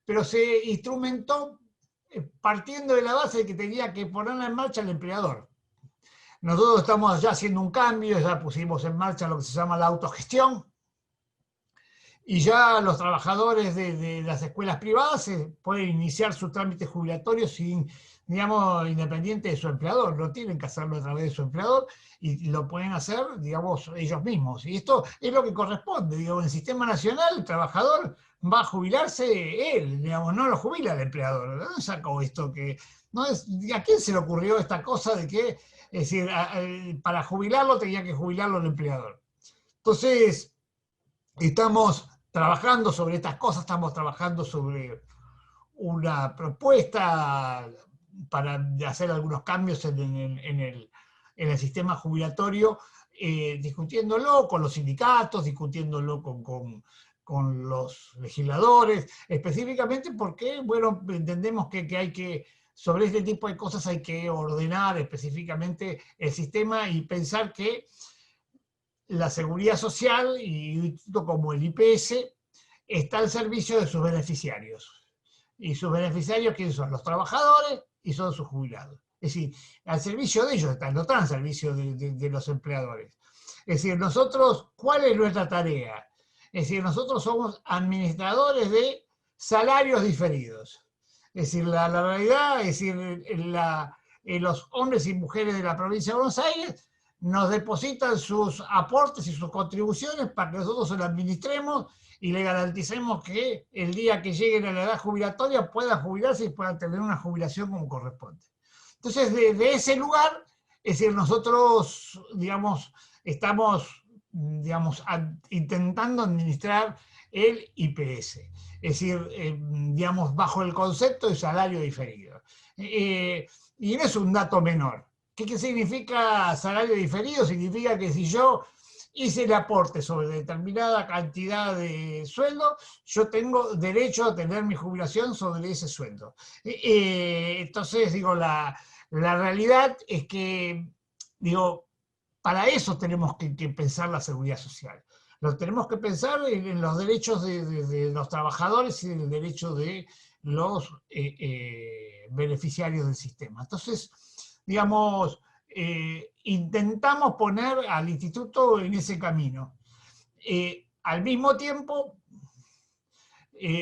pero se instrumentó partiendo de la base de que tenía que ponerla en marcha el empleador. Nosotros estamos ya haciendo un cambio, ya pusimos en marcha lo que se llama la autogestión, y ya los trabajadores de las escuelas privadas pueden iniciar su trámite jubilatorio sin, digamos, independiente de su empleador. No tienen que hacerlo a través de su empleador y lo pueden hacer, digamos, ellos mismos. Y esto es lo que corresponde. Digo, en el sistema nacional el trabajador va a jubilarse él, digamos, no lo jubila el empleador. ¿De dónde sacó esto? No es, ¿a quién se le ocurrió esta cosa de que, es decir, para jubilarlo tenía que jubilarlo el empleador? Entonces, estamos trabajando sobre estas cosas, estamos trabajando sobre una propuesta para hacer algunos cambios en el sistema jubilatorio, discutiéndolo con los sindicatos, discutiéndolo con los legisladores, específicamente porque, bueno, entendemos que hay que, sobre este tipo de cosas hay que ordenar específicamente el sistema y pensar que la seguridad social y un instituto como el IPS está al servicio de sus beneficiarios. Y sus beneficiarios, ¿quiénes son? Los trabajadores y son sus jubilados. Es decir, al servicio de ellos están, no están al servicio de los empleadores. Es decir, nosotros, ¿cuál es nuestra tarea? Es decir, nosotros somos administradores de salarios diferidos. Es decir, la realidad, es decir, los hombres y mujeres de la provincia de Buenos Aires nos depositan sus aportes y sus contribuciones para que nosotros se lo administremos y le garanticemos que el día que lleguen a la edad jubilatoria puedan jubilarse y puedan tener una jubilación como corresponde. Entonces, de ese lugar, es decir, nosotros, digamos, estamos, digamos, intentando administrar el IPS, es decir, digamos, bajo el concepto de salario diferido. Y no es un dato menor. ¿Qué significa salario diferido? Significa que si yo hice el aporte sobre determinada cantidad de sueldo, yo tengo derecho a tener mi jubilación sobre ese sueldo. Entonces, digo, la realidad es que, digo, para eso tenemos que pensar la seguridad social. Lo tenemos que pensar en los derechos de los trabajadores y en el derecho de los beneficiarios del sistema. Entonces, digamos, intentamos poner al instituto en ese camino. Al mismo tiempo,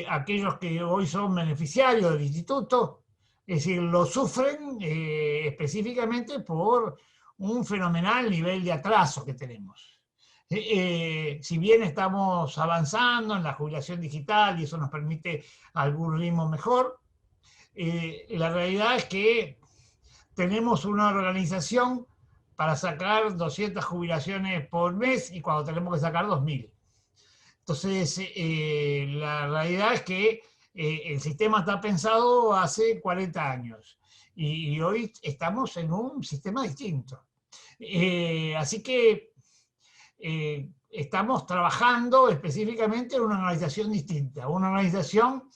aquellos que hoy son beneficiarios del instituto, es decir, lo sufren específicamente por un fenomenal nivel de atraso que tenemos. Si bien estamos avanzando en la jubilación digital y eso nos permite algún ritmo mejor, la realidad es que tenemos una organización para sacar 200 jubilaciones por mes y cuando tenemos que sacar 2.000. Entonces, la realidad es que el sistema está pensado hace 40 años y hoy estamos en un sistema distinto. Así que estamos trabajando específicamente en una organización distinta, una organización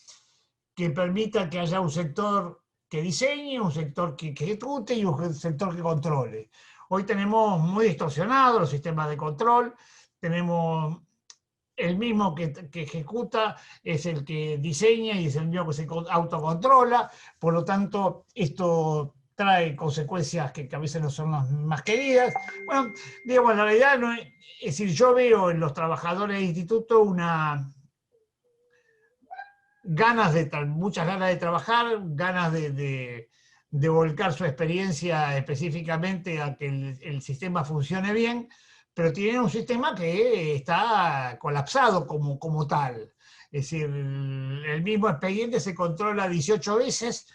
que permita que haya un sector que diseñe, un sector que ejecute y un sector que controle. Hoy tenemos muy distorsionados los sistemas de control, tenemos el mismo que ejecuta, es el que diseña y es el mismo que se autocontrola, por lo tanto esto trae consecuencias que a veces no son las más queridas. Bueno, digamos, la realidad no es decir, yo veo en los trabajadores del instituto muchas ganas de trabajar, ganas de volcar su experiencia específicamente a que el sistema funcione bien, pero tienen un sistema que está colapsado como tal. Es decir, el mismo expediente se controla 18 veces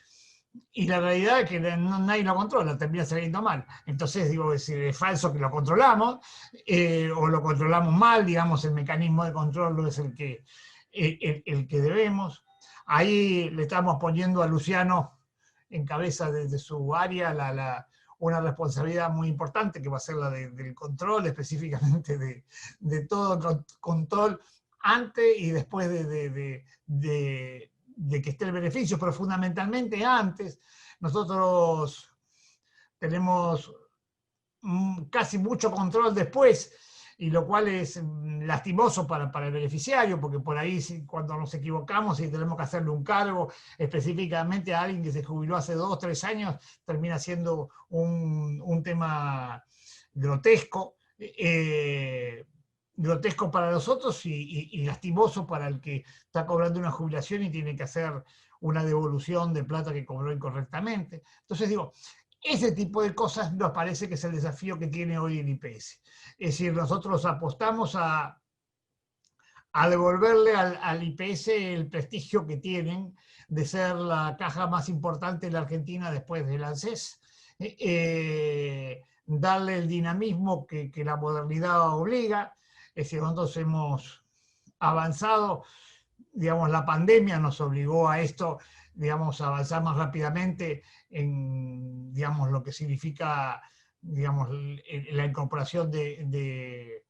y la realidad es que nadie lo controla, termina saliendo mal. Entonces, digo, es falso que lo controlamos, o lo controlamos mal, digamos, el mecanismo de control no es el que debemos. Ahí le estamos poniendo a Luciano en cabeza de su área una responsabilidad muy importante que va a ser la del control, específicamente de todo control antes y después de que esté el beneficio, pero fundamentalmente antes. Nosotros tenemos casi mucho control después, y lo cual es lastimoso para el beneficiario, porque por ahí cuando nos equivocamos y tenemos que hacerle un cargo específicamente a alguien que se jubiló hace 2 o 3 años, termina siendo un tema grotesco, grotesco para nosotros y lastimoso para el que está cobrando una jubilación y tiene que hacer una devolución de plata que cobró incorrectamente. Entonces digo, ese tipo de cosas nos parece que es el desafío que tiene hoy el IPS. Es decir, nosotros apostamos a devolverle al IPS el prestigio que tienen de ser la caja más importante de la Argentina después del ANSES, darle el dinamismo que la modernidad obliga. Es decir, nosotros hemos avanzado, digamos, la pandemia nos obligó a esto, digamos, a avanzar más rápidamente en, digamos, lo que significa, digamos, la incorporación de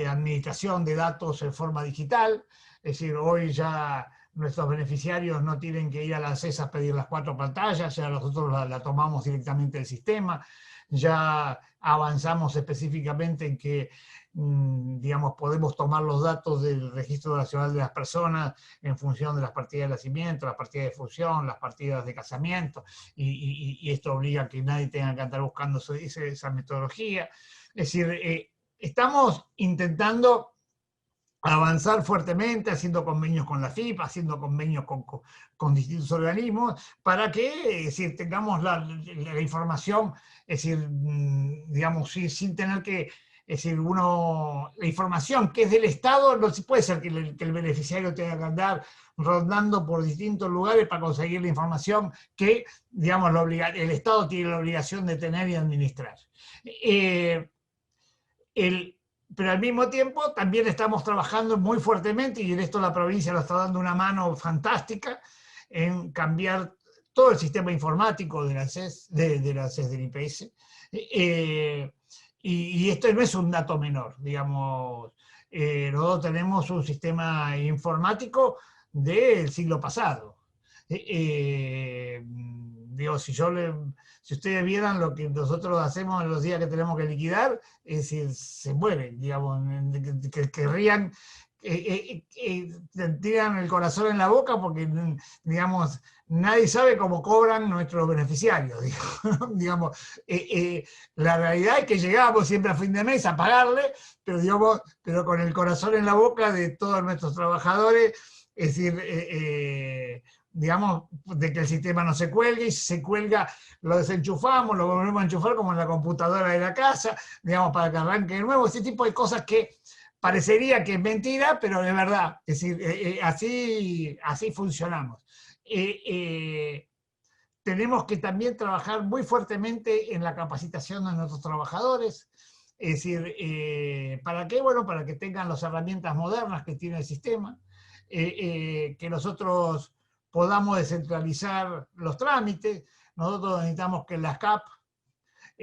administración de datos en forma digital. Es decir, hoy ya nuestros beneficiarios no tienen que ir a la ANSES a pedir las 4 pantallas, ya nosotros la tomamos directamente del sistema, ya avanzamos específicamente en que, digamos, podemos tomar los datos del Registro Nacional de las Personas en función de las partidas de nacimiento, las partidas de fusión, las partidas de casamiento, y esto obliga a que nadie tenga que andar buscando esa metodología. Es decir, estamos intentando avanzar fuertemente, haciendo convenios con la FIP, haciendo convenios con distintos organismos, para que, es decir, tengamos la información, es decir, digamos, sin tener que, es decir, la información que es del Estado, no puede ser que el beneficiario tenga que andar rondando por distintos lugares para conseguir la información que, digamos, el Estado tiene la obligación de tener y administrar. Pero al mismo tiempo también estamos trabajando muy fuertemente, y en esto la provincia nos está dando una mano fantástica, en cambiar todo el sistema informático del ANSES, del IPS. Y esto no es un dato menor, digamos. Nosotros tenemos un sistema informático del siglo pasado. Digo, si ustedes vieran lo que nosotros hacemos en los días que tenemos que liquidar, es decir, se mueren, digamos, que querrían, tiran el corazón en la boca porque, digamos, nadie sabe cómo cobran nuestros beneficiarios, digamos. La realidad es que llegamos siempre a fin de mes a pagarle, pero con el corazón en la boca de todos nuestros trabajadores, es decir, digamos, de que el sistema no se cuelgue, y si se cuelga lo desenchufamos, lo volvemos a enchufar como en la computadora de la casa, digamos, para que arranque de nuevo, ese tipo de cosas que parecería que es mentira, pero es verdad. Es decir, así funcionamos. Tenemos que también trabajar muy fuertemente en la capacitación de nuestros trabajadores. Es decir, ¿para qué? Bueno, para que tengan las herramientas modernas que tiene el sistema, que nosotros podamos descentralizar los trámites. Nosotros necesitamos que las CAP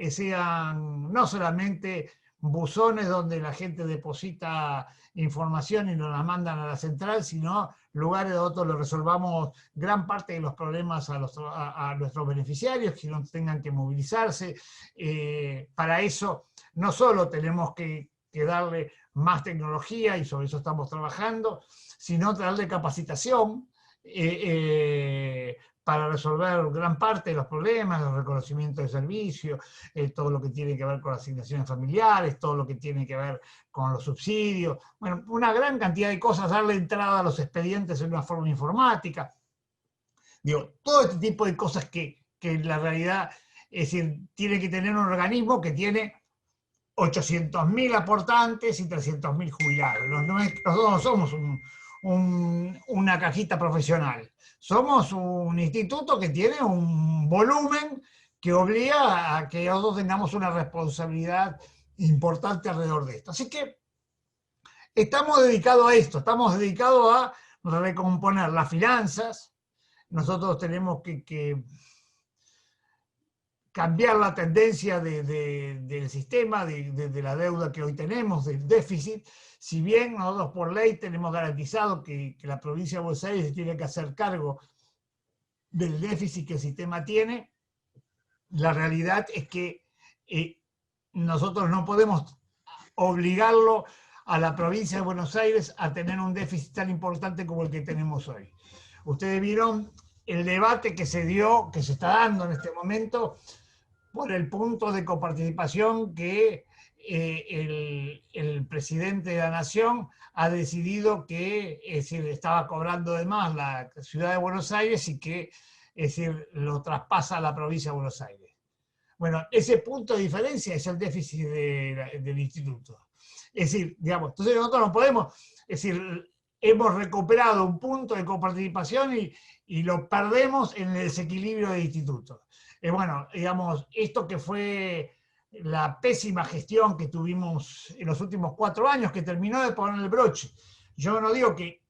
sean no solamente buzones donde la gente deposita información y nos la mandan a la central, sino lugares donde nosotros le resolvamos gran parte de los problemas a nuestros beneficiarios, que no tengan que movilizarse. Para eso no solo tenemos que darle más tecnología, y sobre eso estamos trabajando, sino darle capacitación para resolver gran parte de los problemas, el reconocimiento de servicios, todo lo que tiene que ver con las asignaciones familiares, todo lo que tiene que ver con los subsidios, bueno, una gran cantidad de cosas, darle entrada a los expedientes en una forma informática. Digo, todo este tipo de cosas que en la realidad, es decir, tiene que tener un organismo que tiene 800.000 aportantes y 300.000 jubilados. Nosotros no somos una cajita profesional. Somos un instituto que tiene un volumen que obliga a que nosotros tengamos una responsabilidad importante alrededor de esto. Así que estamos dedicados a esto, estamos dedicados a recomponer las finanzas. Nosotros tenemos que cambiar la tendencia del sistema, de la deuda que hoy tenemos, del déficit. Si bien nosotros por ley tenemos garantizado que la provincia de Buenos Aires tiene que hacer cargo del déficit que el sistema tiene, la realidad es que nosotros no podemos obligarlo a la provincia de Buenos Aires a tener un déficit tan importante como el que tenemos hoy. Ustedes vieron el debate que se dio, que se está dando en este momento, por el punto de coparticipación que el presidente de la Nación ha decidido que es decir, estaba cobrando de más la ciudad de Buenos Aires y que es decir, lo traspasa a la provincia de Buenos Aires. Bueno, ese punto de diferencia es el déficit del instituto. Es decir, digamos, entonces nosotros no podemos, es decir, hemos recuperado un punto de coparticipación y lo perdemos en el desequilibrio del instituto. Bueno, digamos, esto que fue la pésima gestión que tuvimos en los últimos 4 años, que terminó de poner el broche. Yo no digo que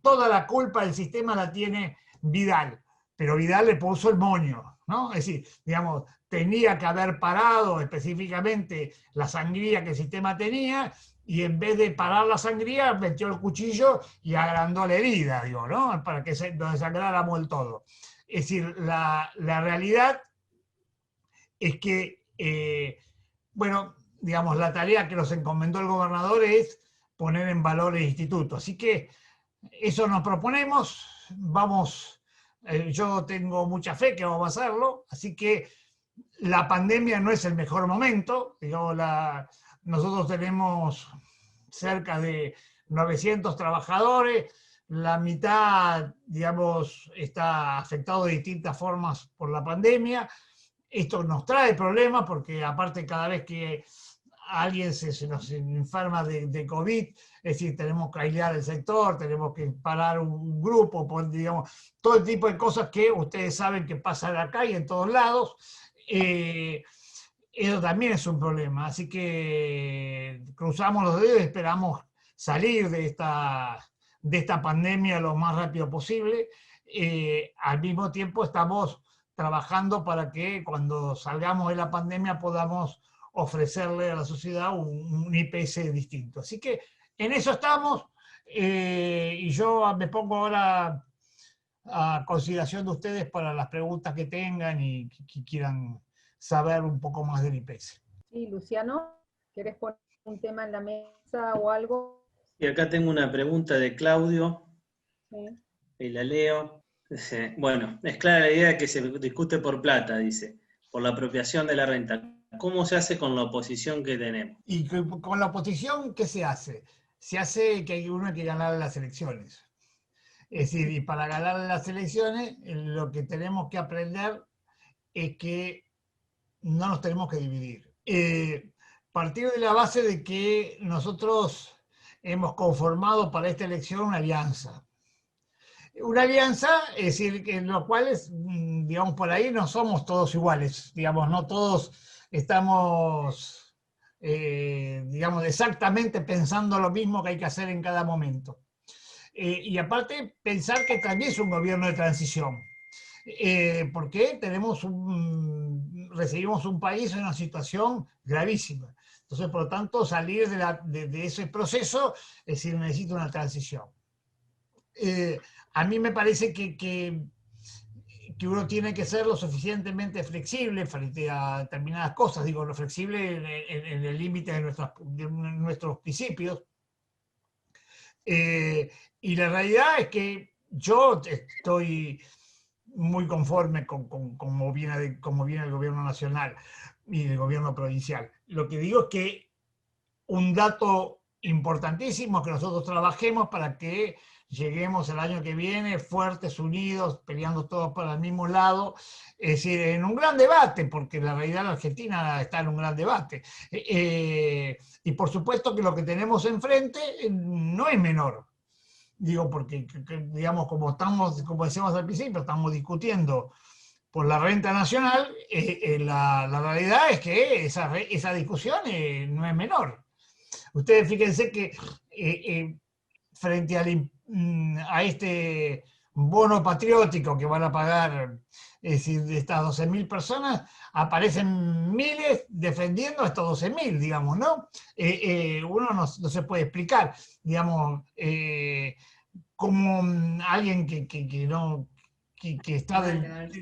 toda la culpa del sistema la tiene Vidal, pero Vidal le puso el moño, ¿no? Es decir, digamos, tenía que haber parado específicamente la sangría que el sistema tenía, y en vez de parar la sangría, metió el cuchillo y agrandó la herida, digo, ¿no? Para que nos desangráramos del todo. Es decir, la realidad es que, bueno, digamos, la tarea que nos encomendó el gobernador es poner en valor el instituto. Así que eso nos proponemos, vamos, yo tengo mucha fe que vamos a hacerlo, así que la pandemia no es el mejor momento, digamos, nosotros tenemos cerca de 900 trabajadores, la mitad, digamos, está afectado de distintas formas por la pandemia. Esto nos trae problemas porque aparte cada vez que alguien se nos enferma de COVID, es decir, tenemos que aislar el sector, tenemos que parar un grupo, digamos, todo el tipo de cosas que ustedes saben que pasan acá y en todos lados. Eso también es un problema, así que cruzamos los dedos y esperamos salir de esta pandemia lo más rápido posible. Al mismo tiempo estamos trabajando para que cuando salgamos de la pandemia podamos ofrecerle a la sociedad un IPS distinto. Así que en eso estamos, y yo me pongo ahora a consideración de ustedes para las preguntas que tengan y que quieran saber un poco más del IPS. Sí, Luciano, ¿querés poner un tema en la mesa o algo? Y acá tengo una pregunta de Claudio, Sí. y la leo. Dice, bueno, es clara la idea de que se discute por plata, dice, por la apropiación de la renta. ¿Cómo se hace con la oposición que tenemos? Y con la oposición, ¿qué se hace? Se hace que uno hay que ganar las elecciones. Es decir, y para ganar las elecciones, lo que tenemos que aprender es que no nos tenemos que dividir. Partir de la base de que nosotros hemos conformado para esta elección una alianza. Una alianza, es decir, en los cuales, digamos, por ahí no somos todos iguales, digamos, no todos estamos, digamos, exactamente pensando lo mismo que hay que hacer en cada momento. Y aparte, pensar que también es un gobierno de transición, porque recibimos un país en una situación gravísima. Entonces, por lo tanto, salir de ese proceso, es decir, necesita una transición. A mí me parece que uno tiene que ser lo suficientemente flexible frente a determinadas cosas, digo, lo flexible en el límite de nuestros principios. Y la realidad es que yo estoy muy conforme con cómo viene el gobierno nacional y el gobierno provincial. Lo que digo es que un dato importantísimo es que nosotros trabajemos para que lleguemos el año que viene fuertes, unidos, peleando todos para el mismo lado, es decir, en un gran debate, porque la realidad la Argentina está en un gran debate. Y por supuesto que lo que tenemos enfrente no es menor. Digo, porque, digamos, como decíamos al principio, estamos discutiendo por la renta nacional, la realidad es que esa discusión no es menor. Ustedes fíjense que frente a este bono patriótico que van a pagar, es decir, de estas 12.000 personas, aparecen miles defendiendo a estos 12.000, digamos, ¿no? Uno no se puede explicar, digamos, como alguien que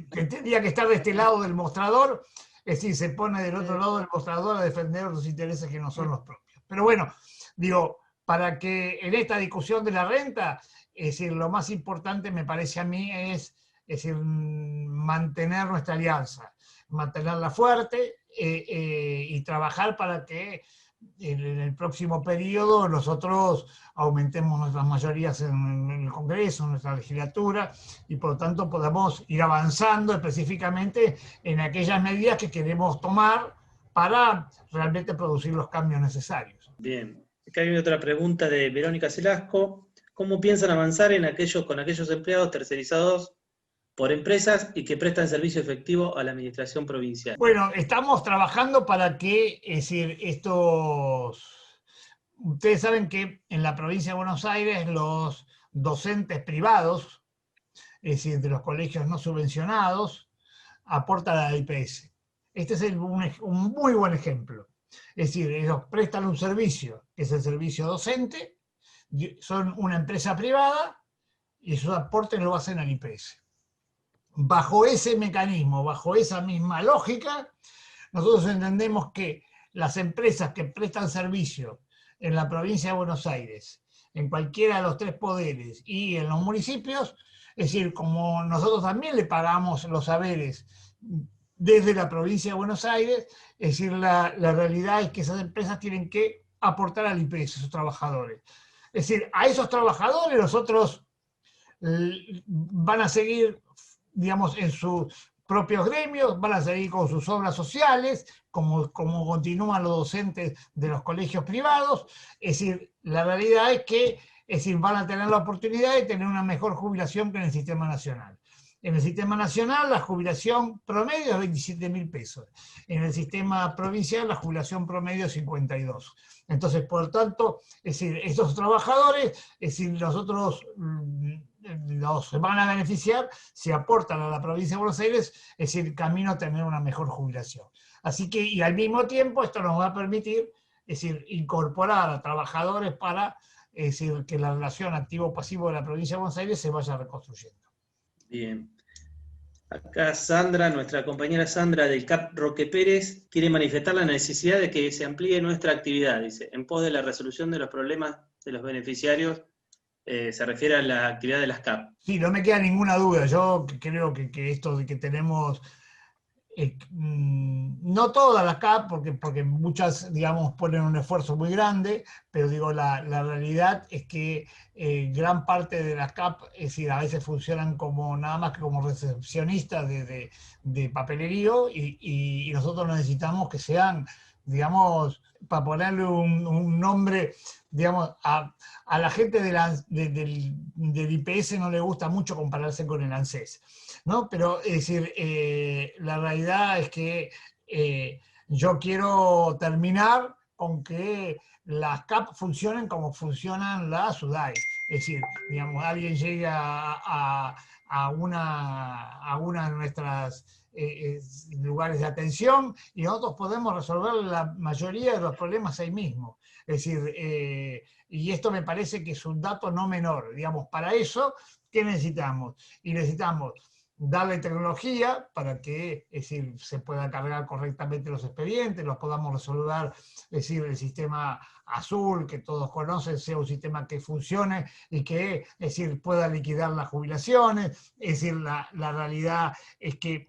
tendría que estar de este lado del mostrador, es decir, se pone del otro lado del mostrador a defender los intereses que no son los propios. Pero bueno, digo, para que en esta discusión de la renta, es decir, lo más importante me parece a mí es decir, mantener nuestra alianza, mantenerla fuerte y trabajar para que en el próximo periodo nosotros aumentemos nuestras mayorías en el Congreso, en nuestra legislatura, y por lo tanto podamos ir avanzando específicamente en aquellas medidas que queremos tomar para realmente producir los cambios necesarios. Bien, acá hay otra pregunta de Verónica Celasco. ¿Cómo piensan avanzar con aquellos empleados tercerizados por empresas y que prestan servicio efectivo a la administración provincial? Bueno, estamos trabajando para que, es decir, ustedes saben que en la provincia de Buenos Aires los docentes privados, es decir, de los colegios no subvencionados, aportan a la IPS. Este es un muy buen ejemplo. Es decir, ellos prestan un servicio, que es el servicio docente, son una empresa privada y sus aportes lo hacen al IPS. Bajo ese mecanismo, bajo esa misma lógica, nosotros entendemos que las empresas que prestan servicio en la provincia de Buenos Aires, en cualquiera de los 3 poderes y en los municipios, es decir, como nosotros también le pagamos los haberes desde la provincia de Buenos Aires, es decir, la realidad es que esas empresas tienen que aportar al IPS, sus trabajadores. Es decir, a esos trabajadores los otros van a seguir, digamos, en sus propios gremios, van a seguir con sus obras sociales, como continúan los docentes de los colegios privados. Es decir, la realidad es que van a tener la oportunidad de tener una mejor jubilación que en el sistema nacional. En el sistema nacional la jubilación promedio es 27.000 pesos. En el sistema provincial la jubilación promedio es 52. Entonces, por lo tanto, es decir, estos trabajadores, es decir, nosotros los van a beneficiar si aportan a la provincia de Buenos Aires, es decir, camino a tener una mejor jubilación. Así que, y al mismo tiempo, esto nos va a permitir, es decir, incorporar a trabajadores para, es decir, que la relación activo-pasivo de la provincia de Buenos Aires se vaya reconstruyendo. Bien. Acá Sandra, nuestra compañera Sandra del CAP Roque Pérez, quiere manifestar la necesidad de que se amplíe nuestra actividad, dice, en pos de la resolución de los problemas de los beneficiarios, se refiere a la actividad de las CAP. Sí, no me queda ninguna duda. Yo creo que esto de que tenemos, no todas las CAP, porque muchas, digamos, ponen un esfuerzo muy grande, pero digo, la realidad es que gran parte de las CAP, es decir, a veces funcionan como nada más que como recepcionistas de papelerío y nosotros necesitamos que sean, digamos, para ponerle un nombre, digamos, a la gente del IPS no le gusta mucho compararse con el ANSES, ¿no? Pero, es decir, la realidad es que yo quiero terminar con que las CAP funcionen como funcionan las UDAI. Es decir, digamos, alguien llega a una de nuestras lugares de atención y nosotros podemos resolver la mayoría de los problemas ahí mismo. Es decir, y esto me parece que es un dato no menor. Digamos, para eso, ¿qué necesitamos? Y necesitamos darle tecnología para que, es decir, se puedan cargar correctamente los expedientes, los podamos resolver, es decir, el sistema azul que todos conocen sea un sistema que funcione y que, es decir, pueda liquidar las jubilaciones. Es decir, la realidad es que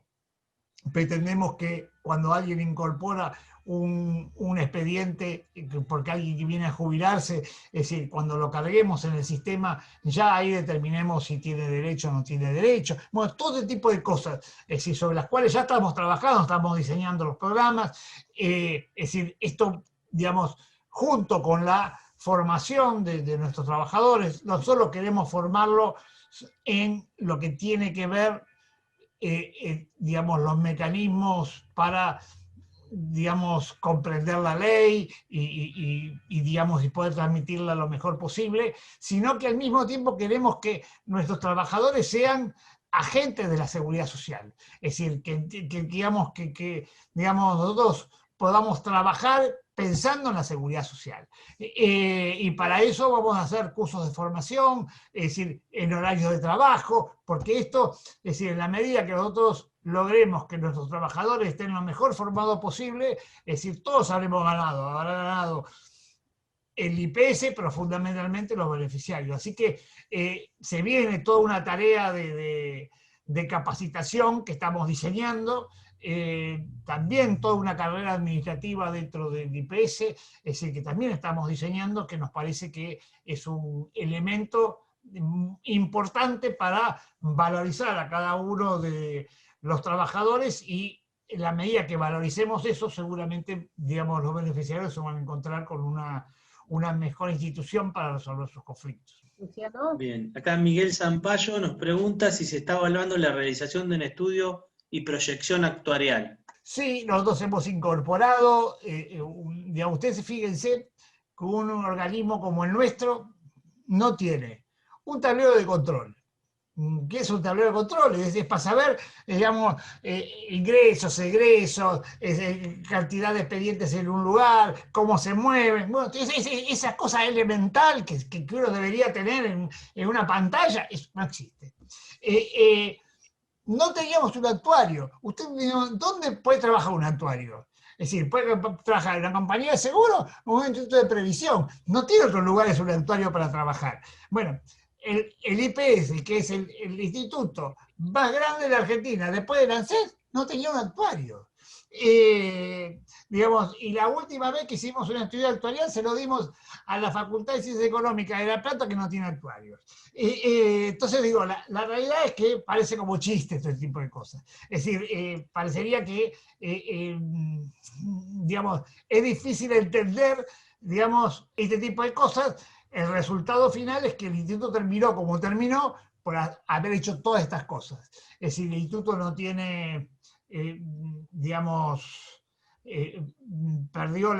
pretendemos que cuando alguien incorpora un expediente, porque alguien viene a jubilarse, es decir, cuando lo carguemos en el sistema, ya ahí determinemos si tiene derecho o no tiene derecho. Bueno, todo este tipo de cosas, es decir, sobre las cuales ya estamos trabajando, estamos diseñando los programas. Es decir, esto, digamos, junto con la formación de nuestros trabajadores, no solo queremos formarlo en lo que tiene que ver, digamos, los mecanismos para, digamos, comprender la ley y digamos, y poder transmitirla lo mejor posible, sino que al mismo tiempo queremos que nuestros trabajadores sean agentes de la seguridad social. Es decir, digamos, digamos, nosotros podamos trabajar pensando en la seguridad social. Y para eso vamos a hacer cursos de formación, es decir, en horarios de trabajo, porque esto, es decir, en la medida que nosotros logremos que nuestros trabajadores estén lo mejor formados posible, es decir, todos habremos ganado, habrá ganado el IPS, pero fundamentalmente los beneficiarios. Así que se viene toda una tarea de capacitación que estamos diseñando, también toda una carrera administrativa dentro del IPS, es decir, que también estamos diseñando, que nos parece que es un elemento importante para valorizar a cada uno de los trabajadores, y en la medida que valoricemos eso, seguramente, digamos, los beneficiarios se van a encontrar con una mejor institución para resolver sus conflictos. Luciano. Bien, acá Miguel Zampayo nos pregunta si se está evaluando la realización de un estudio y proyección actuarial. Sí, nosotros hemos incorporado, digamos, ustedes fíjense que un organismo como el nuestro no tiene un tablero de control. ¿Qué es un tablero de control? Es para saber, digamos, ingresos, egresos, cantidad de expedientes en un lugar, cómo se mueven. Bueno, esa cosa elemental que uno debería tener en una pantalla, eso no existe. No teníamos un actuario. ¿Usted, dónde puede trabajar un actuario? Es decir, puede trabajar en una compañía de seguro o en un instituto de previsión. No tiene otros lugares un actuario para trabajar. Bueno, el IPS, que es el instituto más grande de la Argentina, después del ANSES, no tenía un actuario. Digamos, y la última vez que hicimos un estudio actuarial se lo dimos a la Facultad de Ciencias Económicas de La Plata, que no tiene actuarios. Entonces digo, la realidad es que parece como chiste este tipo de cosas. Es decir, parecería que, digamos, es difícil entender, digamos, este tipo de cosas. El resultado final es que el instituto terminó como terminó por haber hecho todas estas cosas. Es decir, el instituto no tiene, digamos, perdió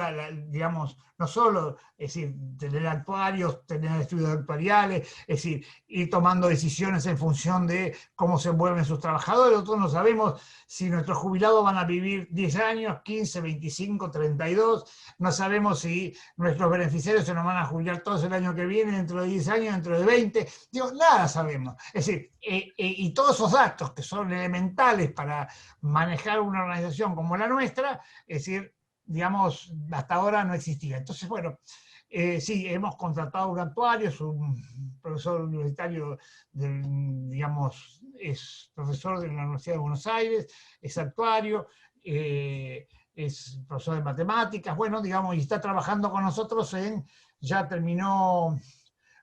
digamos, no solo, es decir, tener actuarios, tener estudios actuariales, es decir, ir tomando decisiones en función de cómo se mueven sus trabajadores. Nosotros no sabemos si nuestros jubilados van a vivir 10 años, 15, 25, 32, no sabemos si nuestros beneficiarios se nos van a jubilar todos el año que viene, dentro de 10 años, dentro de 20, digo, nada sabemos. Es decir, y todos esos datos que son elementales para manejar una organización como la nuestra, es decir, digamos, hasta ahora no existía. Entonces, bueno, sí, hemos contratado un actuario, es un profesor universitario, digamos, es profesor de la Universidad de Buenos Aires, es actuario, es profesor de matemáticas, bueno, digamos, y está trabajando con nosotros ya terminó,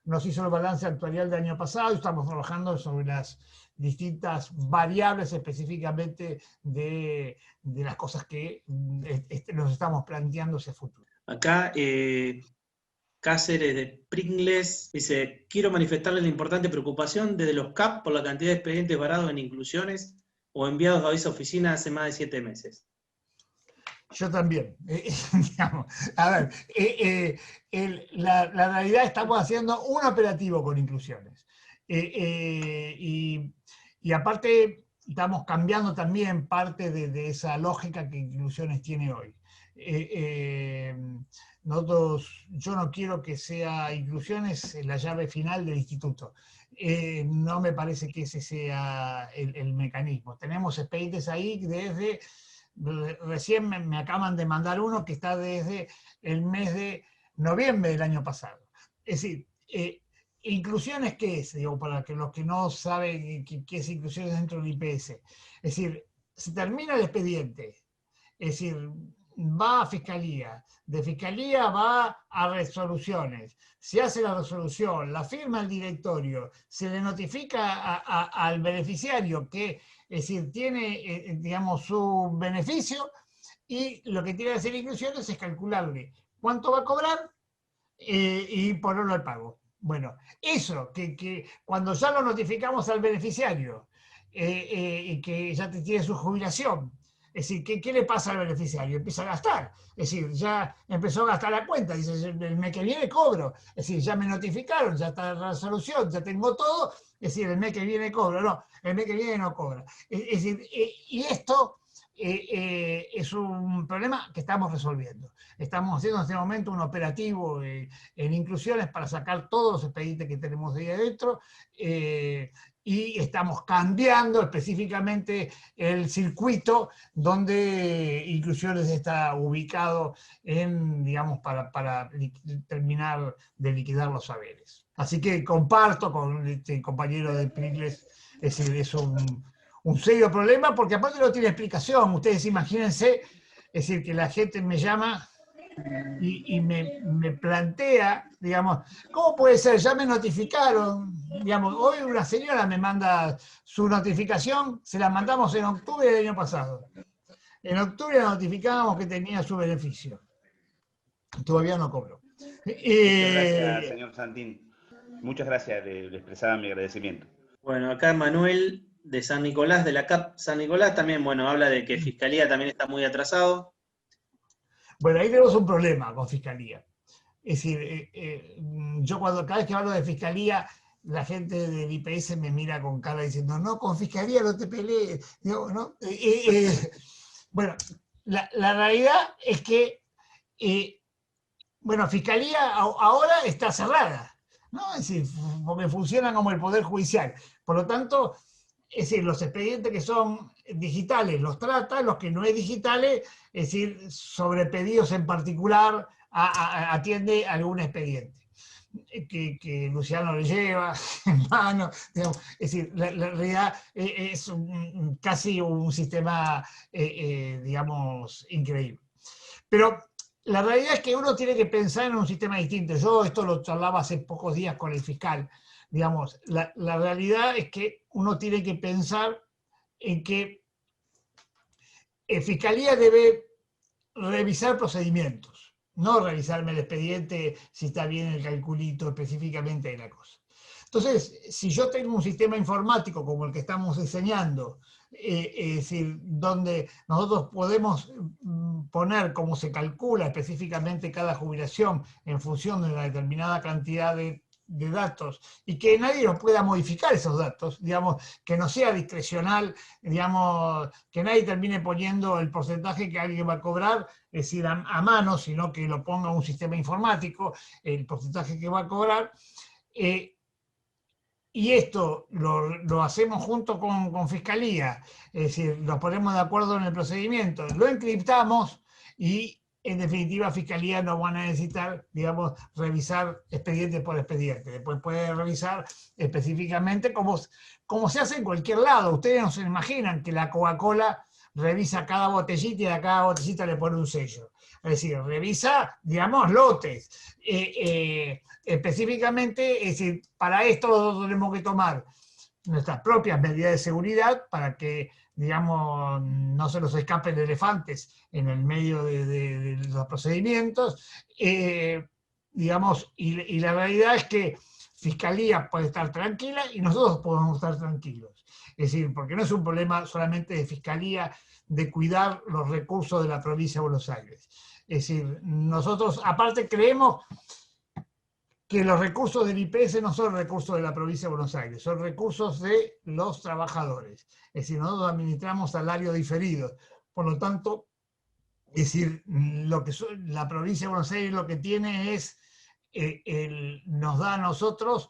nos hizo el balance actuarial del año pasado, y estamos trabajando sobre las distintas variables específicamente de las cosas que nos estamos planteando hacia el futuro. Acá Cáceres de Pringles dice: quiero manifestarles la importante preocupación desde los CAP por la cantidad de expedientes varados en inclusiones o enviados a esa oficina hace más de 7 meses. Yo también. Digamos, a ver, la realidad, estamos haciendo un operativo con inclusiones. Y aparte estamos cambiando también parte de esa lógica que inclusiones tiene hoy. Yo no quiero que sea inclusiones la llave final del instituto. No me parece que ese sea el mecanismo. Tenemos expedientes ahí desde... Recién me acaban de mandar uno que está desde el mes de noviembre del año pasado. Es decir, inclusiones, ¿qué es? Digo, para que los que no saben qué es inclusiones dentro del IPS. Es decir, se termina el expediente, es decir, va a fiscalía, de fiscalía va a resoluciones, se hace la resolución, la firma el directorio, se le notifica al beneficiario que, es decir, tiene, digamos, su beneficio, y lo que tiene que hacer inclusiones es calcularle cuánto va a cobrar y ponerlo al pago. Bueno, eso, que cuando ya lo notificamos al beneficiario y que ya tiene su jubilación, es decir, ¿qué le pasa al beneficiario? Empieza a gastar. Es decir, ya empezó a gastar la cuenta. Dice, el mes que viene cobro. Es decir, ya me notificaron, ya está la resolución, ya tengo todo. Es decir, el mes que viene cobro. No, el mes que viene no cobra. Es decir, y esto es un problema que estamos resolviendo. Estamos haciendo en este momento un operativo en inclusiones para sacar todos los expedientes que tenemos de ahí adentro, y estamos cambiando específicamente el circuito donde Inclusiones está ubicado en, digamos, para terminar de liquidar los saberes. Así que comparto con este compañero de Pericles, es decir, es un serio problema, porque aparte no tiene explicación. Ustedes imagínense, es decir, que la gente me llama y me plantea, digamos, ¿cómo puede ser? Ya me notificaron, digamos, hoy una señora me manda su notificación, se la mandamos en octubre del año pasado. En octubre la notificábamos que tenía su beneficio. Todavía no cobró. Muchas gracias, señor Santín. Muchas gracias, le expresaba mi agradecimiento. Bueno, acá Manuel de San Nicolás, de la CAP San Nicolás, también, bueno, habla de que Fiscalía también está muy atrasado. Bueno, ahí tenemos un problema con Fiscalía. Es decir, yo cada vez que hablo de Fiscalía, la gente del IPS me mira con cara diciendo, no, con Fiscalía no te pelees. Digo, ¿no? Bueno, la realidad es que, bueno, Fiscalía ahora está cerrada, ¿no? Es decir, porque funciona como el Poder Judicial. Por lo tanto, es decir, los expedientes que son digitales los trata, los que no es digitales, es decir, sobre pedidos en particular, atiende algún expediente que Luciano le lleva en mano, digamos. Es decir, la realidad es casi un sistema, digamos, increíble. Pero la realidad es que uno tiene que pensar en un sistema distinto. Yo esto lo charlaba hace pocos días con el fiscal. Digamos, la realidad es que uno tiene que pensar en que Fiscalía debe revisar procedimientos, no revisarme el expediente si está bien el calculito específicamente de la cosa. Entonces, si yo tengo un sistema informático como el que estamos diseñando, es decir, donde nosotros podemos poner cómo se calcula específicamente cada jubilación en función de una determinada cantidad de datos, y que nadie nos pueda modificar esos datos, digamos, que no sea discrecional, digamos, que nadie termine poniendo el porcentaje que alguien va a cobrar, es decir, a mano, sino que lo ponga un sistema informático, el porcentaje que va a cobrar. Y esto lo hacemos junto con Fiscalía, es decir, nos ponemos de acuerdo en el procedimiento, lo encriptamos y en definitiva Fiscalía no va a necesitar, digamos, revisar expediente por expediente. Después puede revisar específicamente como se hace en cualquier lado. Ustedes no se imaginan que la Coca-Cola revisa cada botellita y a cada botellita le pone un sello. Es decir, revisa, digamos, lotes. Específicamente, es decir, para esto nosotros tenemos que tomar nuestras propias medidas de seguridad para que, digamos, no se nos escapen elefantes en el medio de los procedimientos, digamos, y la realidad es que Fiscalía puede estar tranquila y nosotros podemos estar tranquilos. Es decir, porque no es un problema solamente de Fiscalía de cuidar los recursos de la provincia de Buenos Aires. Es decir, nosotros aparte creemos que los recursos del IPS no son recursos de la provincia de Buenos Aires, son recursos de los trabajadores. Es decir, nosotros administramos salarios diferidos. Por lo tanto, es decir, la provincia de Buenos Aires lo que tiene es, nos da a nosotros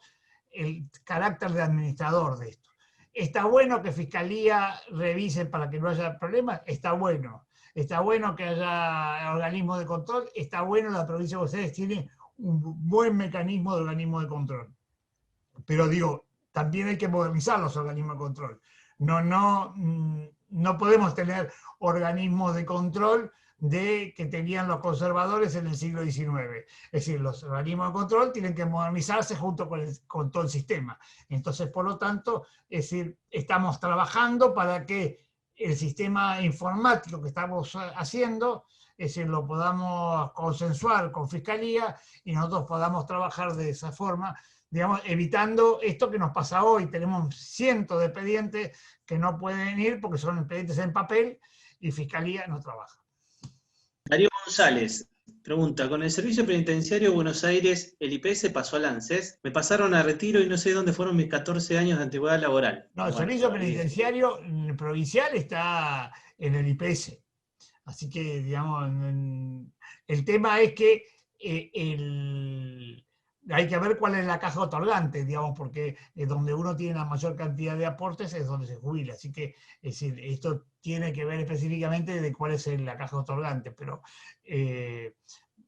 el carácter de administrador de esto. Está bueno que Fiscalía revise para que no haya problemas, está bueno. Está bueno que haya organismos de control, está bueno, la provincia de Buenos Aires tiene un buen mecanismo de organismo de control. Pero digo, también hay que modernizar los organismos de control. No podemos tener organismos de control que tenían los conservadores en el siglo XIX. Es decir, los organismos de control tienen que modernizarse junto con todo el sistema. Entonces, por lo tanto, es decir, estamos trabajando para que el sistema informático que estamos haciendo, es decir, lo podamos consensuar con Fiscalía y nosotros podamos trabajar de esa forma, digamos, evitando esto que nos pasa hoy. Tenemos cientos de expedientes que no pueden ir porque son expedientes en papel y Fiscalía no trabaja. Darío González pregunta, con el Servicio Penitenciario de Buenos Aires, ¿el IPS pasó al ANSES? Me pasaron a retiro y no sé dónde fueron mis 14 años de antigüedad laboral. No, el Servicio Penitenciario provincial está en el IPS. Así que, digamos, el tema es que hay que ver cuál es la caja otorgante, digamos, porque donde uno tiene la mayor cantidad de aportes es donde se jubila. Así que, es decir, esto tiene que ver específicamente de cuál es la caja otorgante, pero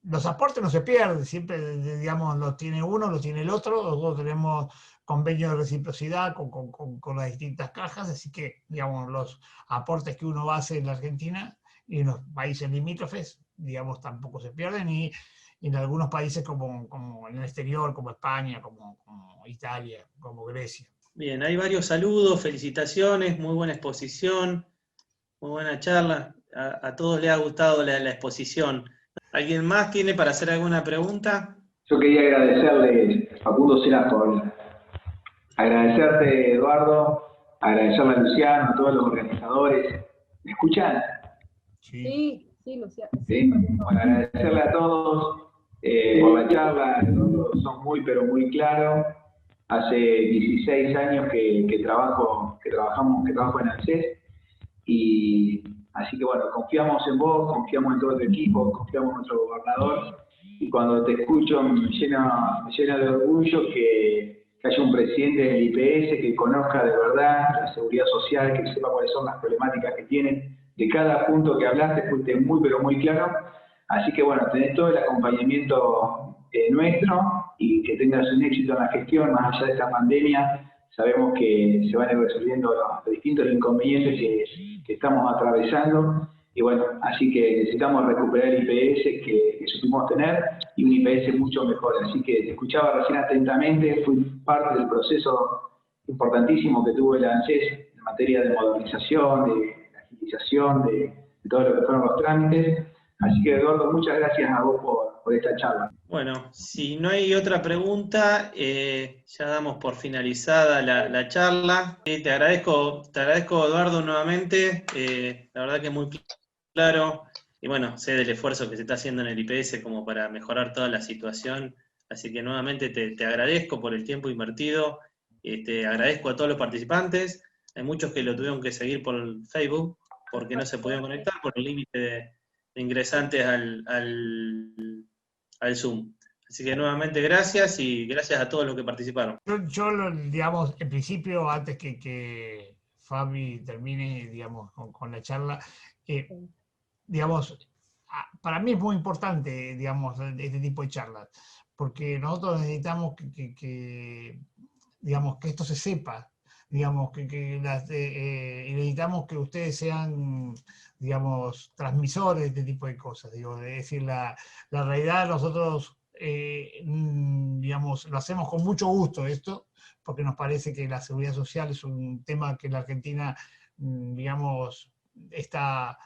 los aportes no se pierden, siempre, digamos, los tiene uno, los tiene el otro, nosotros tenemos convenios de reciprocidad con las distintas cajas, así que, digamos, los aportes que uno hace en la Argentina y en los países limítrofes, digamos, tampoco se pierden, y en algunos países como en el exterior, como España, como Italia, como Grecia. Bien, hay varios saludos, felicitaciones, muy buena exposición, muy buena charla. A todos les ha gustado la exposición. ¿Alguien más tiene para hacer alguna pregunta? Yo quería agradecerle, Facundo Sera, por agradecerte, Eduardo, agradecerle a Luciano, a todos los organizadores. ¿Me escuchan? Sí, Luciano. ¿Sí? Bueno, agradecerle a todos por la charla, todos son muy, pero muy claros. Hace 16 años que trabajo en ANSES, y así que bueno, confiamos en vos, confiamos en todo tu equipo, confiamos en nuestro gobernador, y cuando te escucho me llena de orgullo que haya un presidente del IPS que conozca de verdad la seguridad social, que sepa cuáles son las problemáticas que tienen. De cada punto que hablaste fuiste muy, pero muy claro. Así que bueno, tenés todo el acompañamiento nuestro, y que tengas un éxito en la gestión más allá de esta pandemia. Sabemos que se van a ir resolviendo los distintos inconvenientes que estamos atravesando, y bueno, así que necesitamos recuperar el IPS que supimos tener, y un IPS mucho mejor. Así que te escuchaba recién atentamente, fui parte del proceso importantísimo que tuvo el ANSES en materia de modernización, de agilización, de todo lo que fueron los trámites. Así que, Eduardo, muchas gracias a vos por esta charla. Bueno, si no hay otra pregunta, ya damos por finalizada la charla. Te agradezco, Eduardo, nuevamente. La verdad que es muy claro. Y bueno, sé del esfuerzo que se está haciendo en el IPS como para mejorar toda la situación. Así que nuevamente te agradezco por el tiempo invertido. Agradezco a todos los participantes. Hay muchos que lo tuvieron que seguir por Facebook porque no se podían conectar por el límite de ingresantes al Zoom. Así que nuevamente gracias, y gracias a todos los que participaron. Yo digamos, en principio, antes que Fabi termine, digamos, con la charla, digamos, para mí es muy importante, digamos, este tipo de charlas, porque nosotros necesitamos digamos, que esto se sepa, digamos, y necesitamos que ustedes sean, digamos, transmisores de este tipo de cosas. Digo, es decir, la realidad, nosotros, digamos, lo hacemos con mucho gusto esto, porque nos parece que la seguridad social es un tema que la Argentina, digamos, está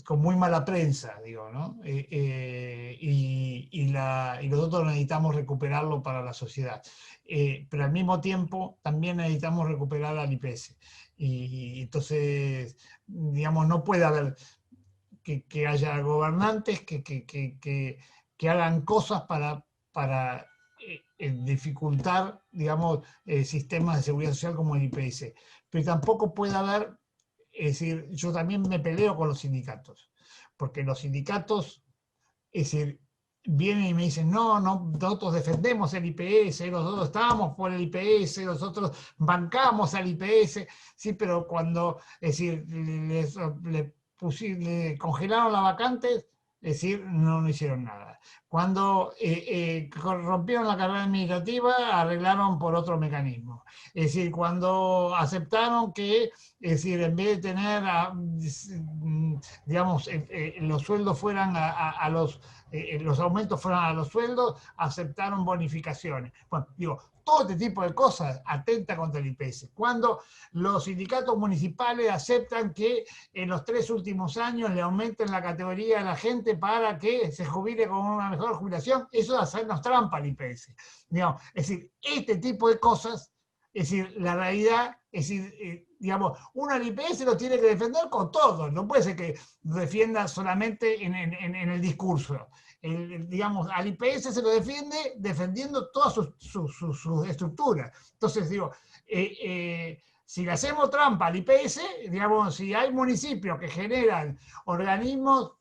con muy mala prensa, digo, ¿no? Y nosotros necesitamos recuperarlo para la sociedad. Pero al mismo tiempo también necesitamos recuperar al IPS. Y entonces, digamos, no puede haber que haya gobernantes que hagan cosas para dificultar, digamos, sistemas de seguridad social como el IPS. Pero tampoco puede haber, es decir, yo también me peleo con los sindicatos, porque los sindicatos, es decir, vienen y me dicen, no, nosotros defendemos el IPS, nosotros estamos por el IPS, nosotros bancamos al IPS, sí, pero cuando, es decir, le congelaron la vacante, es decir, no hicieron nada. Cuando rompieron la carrera administrativa, arreglaron por otro mecanismo. Es decir, cuando aceptaron que, es decir, en vez de tener, digamos, los sueldos fueran los aumentos fueran a los sueldos, aceptaron bonificaciones. Bueno, digo, todo este tipo de cosas atenta contra el IPS. Cuando los sindicatos municipales aceptan que en los 3 últimos años le aumenten la categoría a la gente para que se jubile con una mejor jubilación, eso es hacernos trampa al IPS. Digamos, es decir, este tipo de cosas, es decir, la realidad, es decir, digamos, uno al IPS lo tiene que defender con todo, no puede ser que lo defienda solamente en el discurso. Digamos, al IPS se lo defiende defendiendo toda su estructura. Entonces, digo, si le hacemos trampa al IPS, digamos, si hay municipios que generan organismos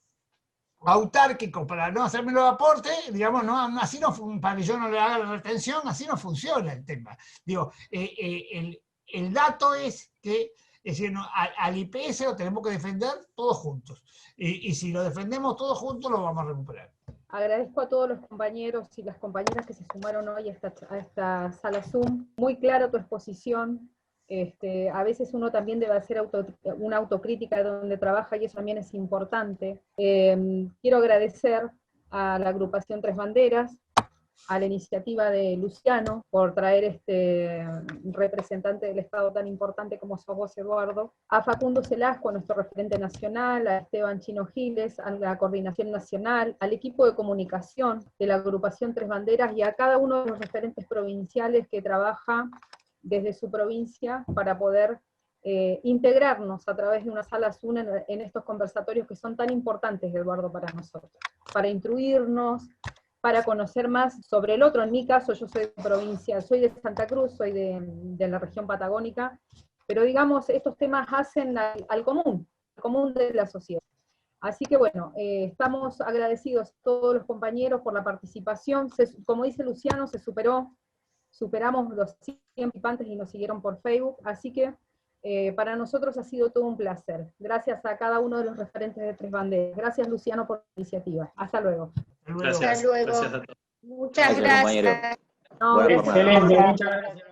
autárquicos para no hacerme los aportes, digamos, no, así no, para que yo no le haga la retención, así no funciona el tema. Digo, el dato es que, es decir, no, al IPS lo tenemos que defender todos juntos. Y si lo defendemos todos juntos, lo vamos a recuperar. Agradezco a todos los compañeros y las compañeras que se sumaron hoy a esta sala Zoom. Muy clara tu exposición. A veces uno también debe hacer una autocrítica de donde trabaja y eso también es importante. Quiero agradecer a la agrupación Tres Banderas, a la iniciativa de Luciano por traer este representante del Estado tan importante como sos vos, Eduardo, a Facundo Celasco, nuestro referente nacional, a Esteban Chino Giles, a la Coordinación Nacional, al equipo de comunicación de la agrupación Tres Banderas y a cada uno de los referentes provinciales que trabaja desde su provincia para poder integrarnos a través de una sala Zoom en estos conversatorios que son tan importantes, Eduardo, para nosotros, para instruirnos, para conocer más sobre el otro. En mi caso, yo soy de provincia, soy de Santa Cruz, soy de la región patagónica, pero digamos, estos temas hacen al común de la sociedad. Así que bueno, estamos agradecidos a todos los compañeros por la participación. Como dice Luciano, superamos los 100 participantes y nos siguieron por Facebook, así que para nosotros ha sido todo un placer. Gracias a cada uno de los referentes de Tres Banderas. Gracias, Luciano, por la iniciativa. Hasta luego. Gracias. Hasta luego. Gracias a todos. Muchas gracias. No, Excelente, muchas gracias.